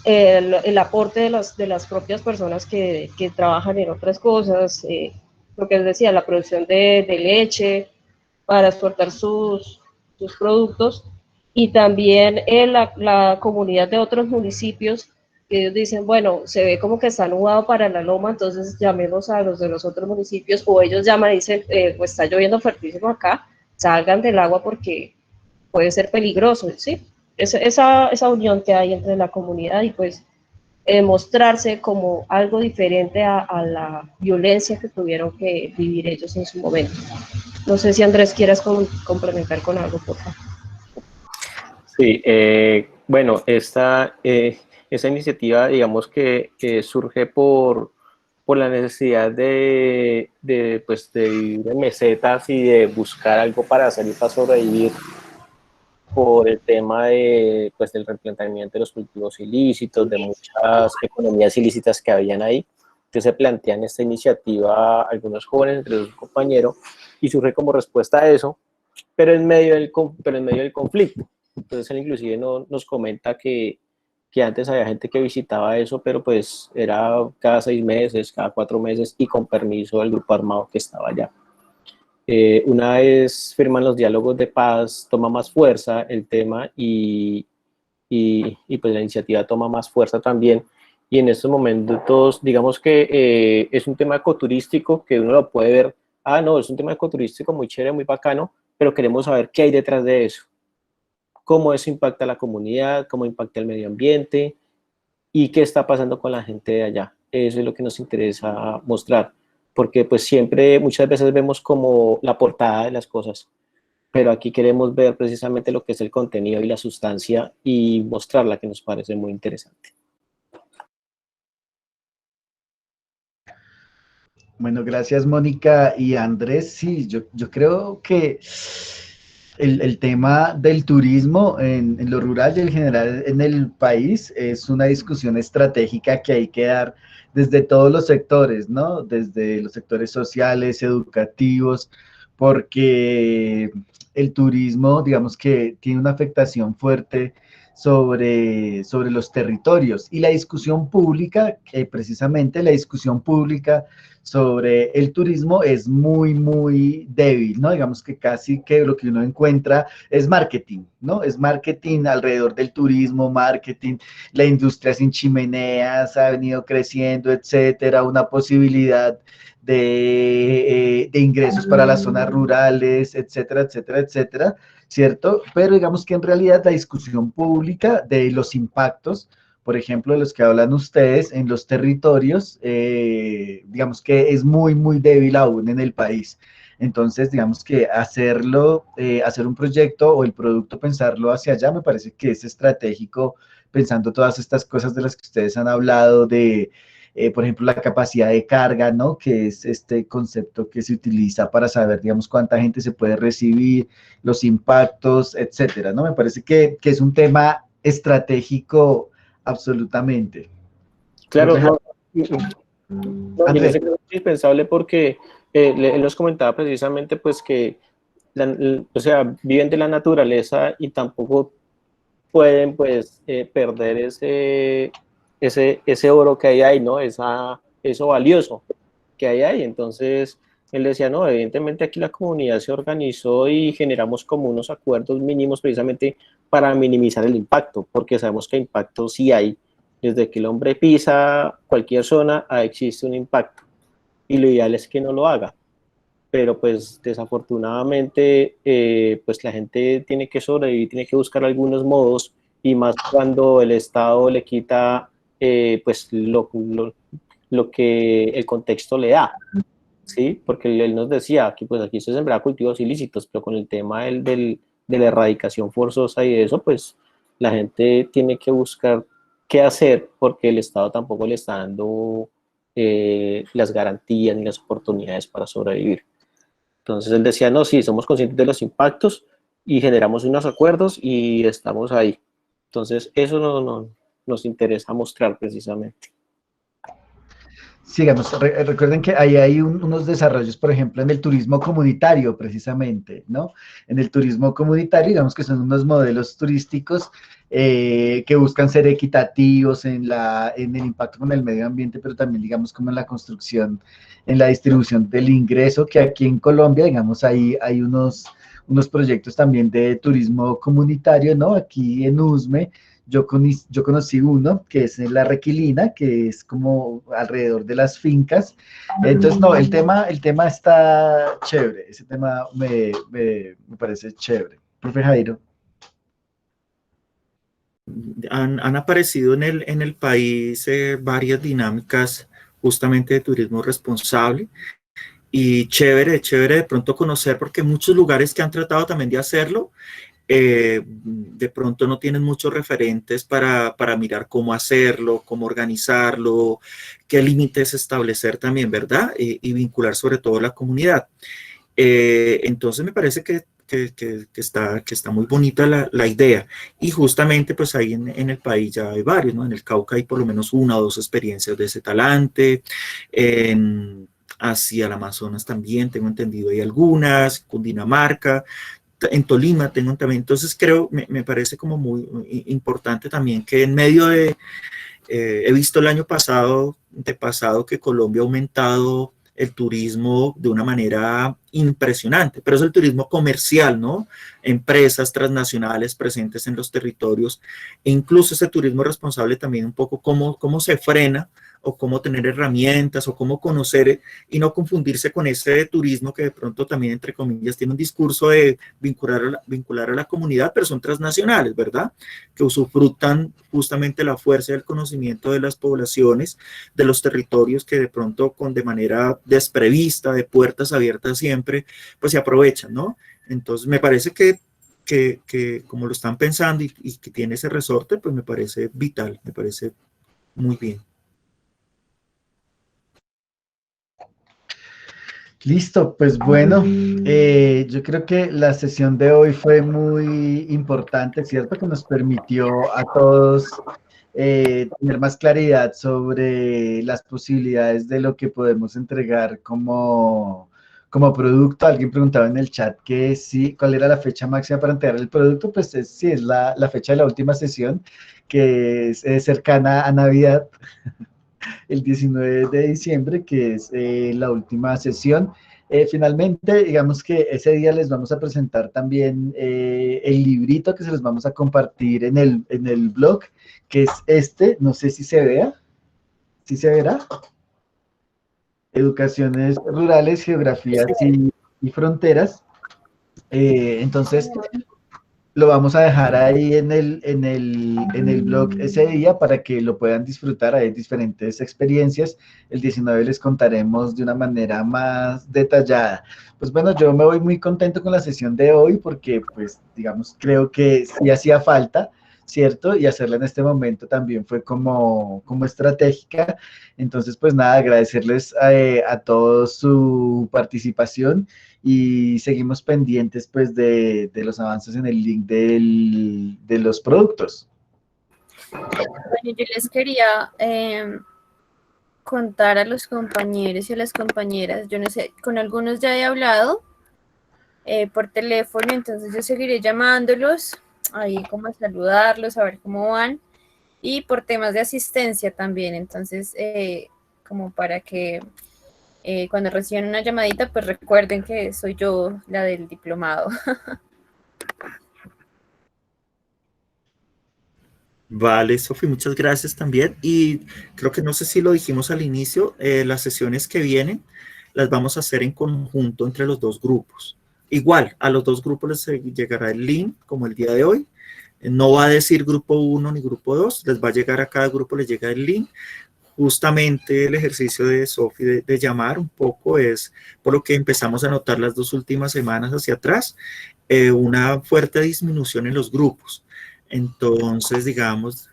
el aporte de las propias personas que trabajan en otras cosas, lo que les decía, la producción de leche para exportar sus productos, y también la comunidad de otros municipios, que ellos dicen, bueno, se ve como que está nublado para la loma, entonces llamemos a los de los otros municipios, o ellos llaman y dicen, pues está lloviendo fuertísimo acá, salgan del agua porque puede ser peligroso, ¿sí? Esa unión que hay entre la comunidad y pues mostrarse como algo diferente a la violencia que tuvieron que vivir ellos en su momento. No sé si Andrés quieras complementar con algo, por favor. Sí, bueno, esa iniciativa, digamos que surge por la necesidad de vivir en mesetas y de buscar algo para salir para sobrevivir, por el tema del replanteamiento de los cultivos ilícitos, de muchas economías ilícitas que habían ahí. Entonces se plantean esta iniciativa algunos jóvenes, entre los compañeros, y surge como respuesta a eso, pero en medio del conflicto. Entonces él inclusive nos comenta que antes había gente que visitaba eso, pero pues era cada 6 meses, cada 4 meses, y con permiso del grupo armado que estaba allá. Una vez firman los diálogos de paz, toma más fuerza el tema y pues la iniciativa toma más fuerza también. Y en estos momentos, digamos que es un tema ecoturístico que uno lo puede ver, no, es un tema ecoturístico muy chévere, muy bacano, pero queremos saber qué hay detrás de eso. Cómo eso impacta a la comunidad, cómo impacta el medio ambiente y qué está pasando con la gente de allá. Eso es lo que nos interesa mostrar, porque pues siempre, muchas veces vemos como la portada de las cosas, pero aquí queremos ver precisamente lo que es el contenido y la sustancia y mostrarla, que nos parece muy interesante. Bueno, gracias Mónica y Andrés. Sí, yo creo que el tema del turismo en lo rural y en general en el país es una discusión estratégica que hay que dar desde todos los sectores, ¿no? Desde los sectores sociales, educativos, porque el turismo, digamos que tiene una afectación fuerte sobre los territorios, y la discusión pública, precisamente la discusión pública sobre el turismo es muy, muy débil, ¿no? Digamos que casi que lo que uno encuentra es marketing, ¿no? Es marketing alrededor del turismo, marketing, la industria sin chimeneas ha venido creciendo, etcétera, una posibilidad de ingresos para las zonas rurales, etcétera, etcétera, etcétera, ¿cierto? Pero digamos que en realidad la discusión pública de los impactos por ejemplo, de los que hablan ustedes, en los territorios, digamos que es muy, muy débil aún en el país. Entonces, digamos que hacerlo, hacer un proyecto o el producto, pensarlo hacia allá, me parece que es estratégico, pensando todas estas cosas de las que ustedes han hablado, de, por ejemplo, la capacidad de carga, ¿no? Que es este concepto que se utiliza para saber, digamos, cuánta gente se puede recibir, los impactos, etcétera, ¿no? Me parece que es un tema estratégico absolutamente. Claro, Profe no, y en Andrés. ese caso es indispensable porque él nos comentaba precisamente pues que, o sea, viven de la naturaleza y tampoco pueden pues perder ese oro que hay ahí, ¿no? Eso valioso que hay ahí. Entonces, él decía, no, evidentemente aquí la comunidad se organizó y generamos como unos acuerdos mínimos precisamente para minimizar el impacto, porque sabemos que impacto sí hay. Desde que el hombre pisa cualquier zona, existe un impacto. Y lo ideal es que no lo haga. Pero pues desafortunadamente, pues la gente tiene que sobrevivir, tiene que buscar algunos modos, y más cuando el Estado le quita pues lo que el contexto le da, ¿sí? Porque él nos decía que pues aquí se sembraba cultivos ilícitos, pero con el tema de la erradicación forzosa y eso, pues la gente tiene que buscar qué hacer porque el Estado tampoco le está dando las garantías ni las oportunidades para sobrevivir. Entonces él decía, no, sí, somos conscientes de los impactos y generamos unos acuerdos y estamos ahí. Entonces eso nos interesa mostrar precisamente. Sigamos, recuerden que ahí hay unos desarrollos, por ejemplo, en el turismo comunitario, precisamente, ¿no? En el turismo comunitario, digamos que son unos modelos turísticos que buscan ser equitativos en el impacto con el medio ambiente, pero también, digamos, como en la construcción, en la distribución del ingreso, que aquí en Colombia, digamos, hay unos proyectos también de turismo comunitario, ¿no? Aquí en USME, yo conocí uno que es en La Requilina, que es como alrededor de las fincas. Entonces, no, el tema está chévere, ese tema me parece chévere. Profe Jairo. Han aparecido en el país varias dinámicas justamente de turismo responsable. Y chévere de pronto conocer, porque muchos lugares que han tratado también de hacerlo, de pronto no tienen muchos referentes para mirar cómo hacerlo, cómo organizarlo, qué límites establecer también, ¿verdad? Y vincular sobre todo a la comunidad. Entonces me parece que está muy bonita la idea. Y justamente pues ahí en el país ya hay varios, ¿no? En el Cauca hay por lo menos una o dos experiencias de ese talante. Hacia el Amazonas también, tengo entendido, hay algunas, Cundinamarca, en Tolima tengo también. Entonces creo, me parece como muy importante también que en medio de, he visto el año pasado, que Colombia ha aumentado el turismo de una manera impresionante, pero es el turismo comercial, ¿no? Empresas transnacionales presentes en los territorios, e incluso ese turismo responsable también un poco cómo se frena, o cómo tener herramientas, o cómo conocer y no confundirse con ese turismo que de pronto también, entre comillas, tiene un discurso de vincular a la comunidad, pero son transnacionales, ¿verdad? Que usufructan justamente la fuerza y el conocimiento de las poblaciones, de los territorios, que de pronto de manera desprevista, de puertas abiertas siempre, pues se aprovechan, ¿no? Entonces me parece que como lo están pensando y que tiene ese resorte, pues me parece vital, me parece muy bien. Listo, pues bueno, yo creo que la sesión de hoy fue muy importante, ¿cierto? Que nos permitió a todos tener más claridad sobre las posibilidades de lo que podemos entregar como producto. Alguien preguntaba en el chat que sí, ¿cuál era la fecha máxima para entregar el producto? Pues sí, es la fecha de la última sesión, que es cercana a Navidad. El 19 de diciembre, que es la última sesión. Finalmente, digamos que ese día les vamos a presentar también el librito que se los vamos a compartir en el blog, que es no sé si se vea, ¿sí se verá? Educaciones Rurales, Geografías y Fronteras. Entonces, lo vamos a dejar ahí en el blog ese día para que lo puedan disfrutar. Hay diferentes experiencias. El 19 les contaremos de una manera más detallada. Pues bueno, yo me voy muy contento con la sesión de hoy porque, pues, digamos, creo que sí hacía falta, ¿cierto? Y hacerla en este momento también fue como estratégica. Entonces, pues nada, agradecerles a todos su participación y seguimos pendientes pues de los avances en el link de los productos. Bueno, yo les quería contar a los compañeros y a las compañeras, yo no sé, con algunos ya he hablado por teléfono, entonces yo seguiré llamándolos, ahí como a saludarlos, a ver cómo van, y por temas de asistencia también, entonces como para que cuando reciban una llamadita, pues recuerden que soy yo la del diplomado. Vale, Sofi, muchas gracias también. Y creo que no sé si lo dijimos al inicio, las sesiones que vienen las vamos a hacer en conjunto entre los dos grupos. Igual, a los dos grupos les llegará el link, como el día de hoy. No va a decir grupo 1 ni grupo 2, les va a llegar a cada grupo, les llega el link. Justamente el ejercicio de Sofi de llamar un poco es por lo que empezamos a notar las 2 últimas semanas hacia atrás, una fuerte disminución en los grupos. Entonces, digamos,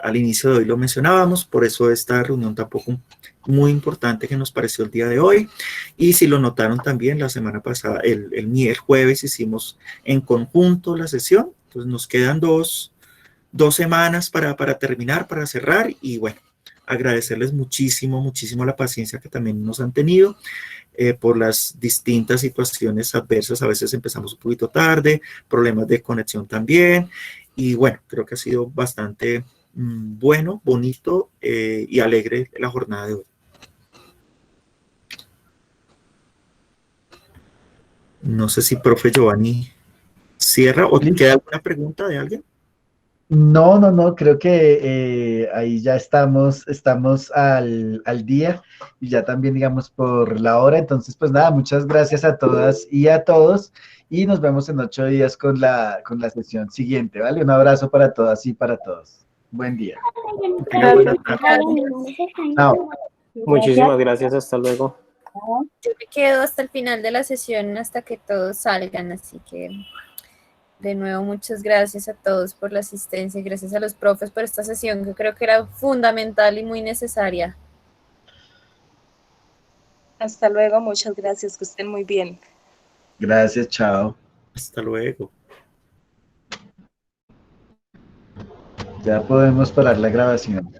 al inicio de hoy lo mencionábamos, por eso esta reunión tampoco muy importante que nos pareció el día de hoy. Y si lo notaron también, la semana pasada, el jueves hicimos en conjunto la sesión, entonces nos quedan dos semanas para terminar, para cerrar, y bueno, agradecerles muchísimo la paciencia que también nos han tenido por las distintas situaciones adversas. A veces empezamos un poquito tarde, problemas de conexión también, y bueno, creo que ha sido bastante bueno, bonito y alegre la jornada de hoy. No sé si profe Giovanni cierra o queda alguna pregunta de alguien. No, creo que ahí ya estamos al día y ya también, digamos, por la hora. Entonces, pues nada, muchas gracias a todas y a todos y nos vemos en 8 días con la sesión siguiente, ¿vale? Un abrazo para todas y para todos. Buen día. Chao. Muchísimas gracias, hasta luego. Yo me quedo hasta el final de la sesión, hasta que todos salgan, así que de nuevo muchas gracias a todos por la asistencia y gracias a los profes por esta sesión que creo que era fundamental y muy necesaria. Hasta luego, muchas gracias, que estén muy bien. Gracias, chao. Hasta luego. Ya podemos parar la grabación.